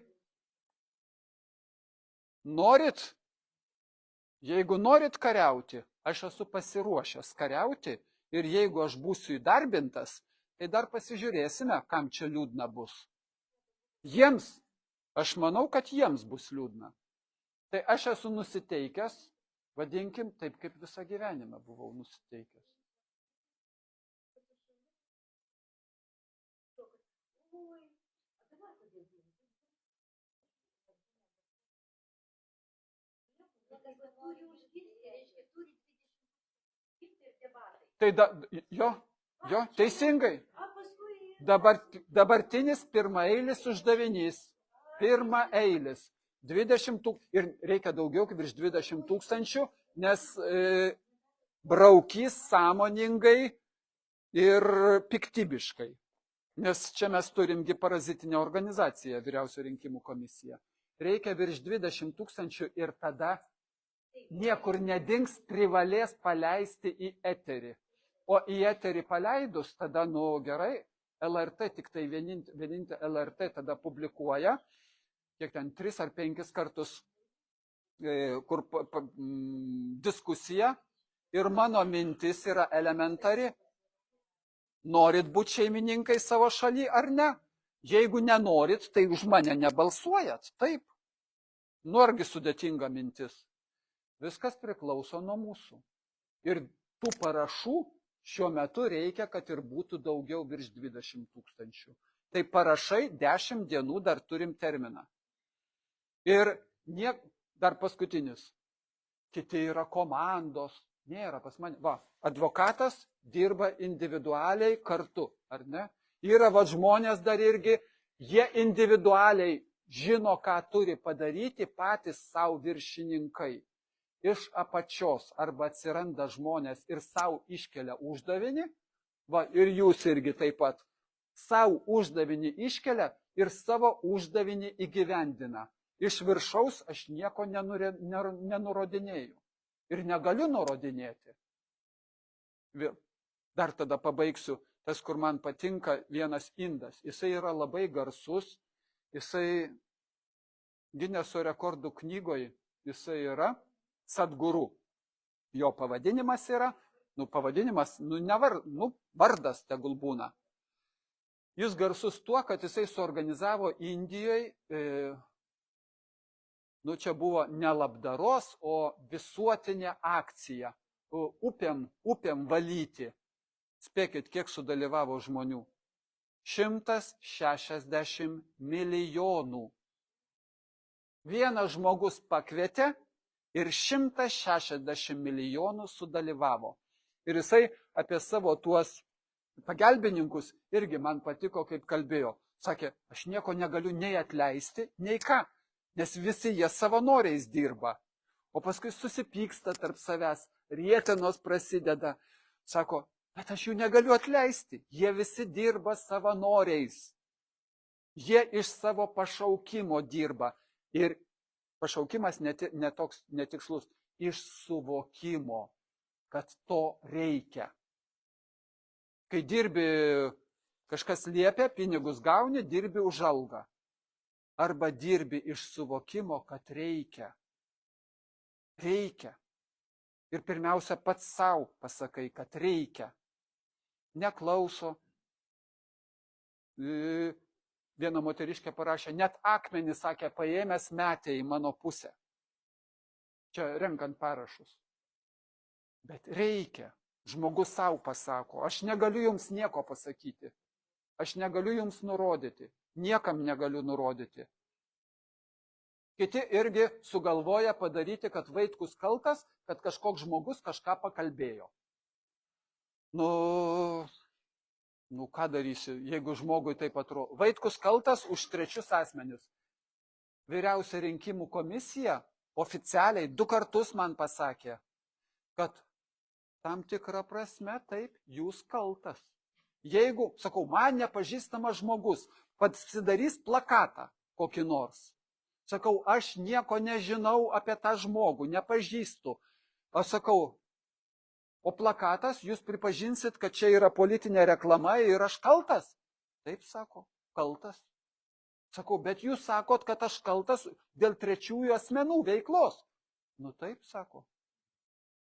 jeigu norit kariauti, aš esu pasiruošęs kariauti ir jeigu aš būsiu įdarbintas, tai dar pasižiūrėsime, kam čia liūdna bus. Jiems, aš manau, kad jiems bus liūdna. Tai aš esu nusiteikęs, vadinkim, taip kaip visą gyvenimą buvau nusiteikęs. Tai jo, teisingai. Dabartinis pirmaeilis uždavinys. Pirmaeilis. 20 tūkstančių, ir reikia daugiau kaip virš 20 tūkstančių, nes braukys sąmoningai ir piktybiškai. Nes čia mes turimgi parazitinę organizaciją, Vyriausioji rinkimų komisija. Reikia virš 20 tūkstančių ir tada niekur nedings, privalės paleisti į eterį. O į eterį paleidus, tada, gerai, LRT, tik tai vienintelė LRT tada publikuoja, kiek ten 3 ar 5 kartus, kur diskusija. Ir mano mintis yra elementari. Norit būti šeimininkai savo šaly ar ne? Jeigu nenorit, tai už mane nebalsuojat. Taip. Argi sudėtinga mintis. Viskas priklauso nuo mūsų. Ir tų parašų šiuo metu reikia, kad ir būtų daugiau virš 20 tūkstančių. Tai parašai 10 dienų dar turim terminą. Ir dar paskutinis. Kiti yra komandos. Nėra pas mane. Advokatas dirba individualiai kartu, ar ne? Yra žmonės dar irgi, jie individualiai žino, ką turi padaryti patys savo viršininkai. Iš apačios arba atsiranda žmonės ir savo iškelia uždavinį, ir jūs irgi taip pat, savo uždavinį iškelia ir savo uždavinį įgyvendina. Iš viršaus aš nieko nenurodinėju ir negaliu nurodinėti. Dar tada pabaigsiu, tas, kur man patinka, vienas indas. Jisai yra labai garsus, jisai Gineso rekordų knygoje, jisai yra Sadguru. Jo pavadinimas yra, vardas tegul būna. Jis garsus tuo, kad jisai suorganizavo Indijoje, čia buvo ne labdaros, o visuotinė akcija. Upėm valyti. Spėkit, kiek sudalyvavo žmonių. 160 milijonų. Vienas žmogus pakvietė ir 160 milijonų sudalyvavo. Ir jisai apie savo tuos pagalbininkus irgi man patiko, kaip kalbėjo. Sakė, aš nieko negaliu nei atleisti, nei ką, nes visi jie savanoriais dirba. O paskui susipyksta tarp savęs, rietenos prasideda. Sako, bet aš jų negaliu atleisti, jie visi dirba savanoriais. Jie iš savo pašaukimo dirba. Ir pašaukimas netoks netikslus, iš suvokimo, kad to reikia. Kai dirbi, kažkas liepia, pinigus gauni, dirbi už algą. Arba dirbi iš suvokimo, kad reikia. Reikia. Ir pirmiausia, pats savo pasakai, kad reikia. Neklauso. Viena moteriškė parašė, net akmenį, sakė, paėmęs metė į mano pusę. Čia renkant parašus. Bet reikia. Žmogus savo pasako, aš negaliu jums nieko pasakyti. Aš negaliu jums nurodyti. Niekam negaliu nurodyti. Kiti irgi sugalvoja padaryti, kad Vaitkus kaltas, kad kažkoks žmogus kažką pakalbėjo. Nu ką darysi, jeigu žmogui taip atrodo. Vaitkus kaltas už trečius asmenis. Vyriausia rinkimų komisija oficialiai 2 kartus man pasakė, kad tam tikrą prasme taip, jūs kaltas. Jeigu, sakau, man nepažįstamas žmogus pasidarys plakatą kokį nors, sakau, aš nieko nežinau apie tą žmogų, nepažįstu. Aš sakau, o plakatas, jūs pripažinsit, kad čia yra politinė reklama ir aš kaltas? Taip, sako, kaltas. Sakau, bet jūs sakot, kad aš kaltas dėl trečiųjų asmenų veiklos. Nu taip, sako.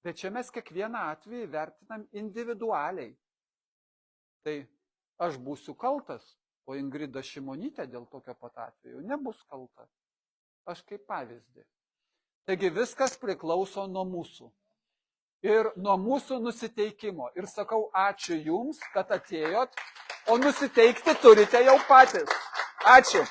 Bet čia mes kiekvieną atvejį vertinam individualiai. Tai aš būsiu kaltas, o Ingrida Šimonytė dėl tokio pat atveju nebus kalta. Aš kaip pavyzdį. Taigi viskas priklauso nuo mūsų. Ir nuo mūsų nusiteikimo. Ir sakau, ačiū jums, kad atėjot, o nusiteikti turite jau patys. Ačiū.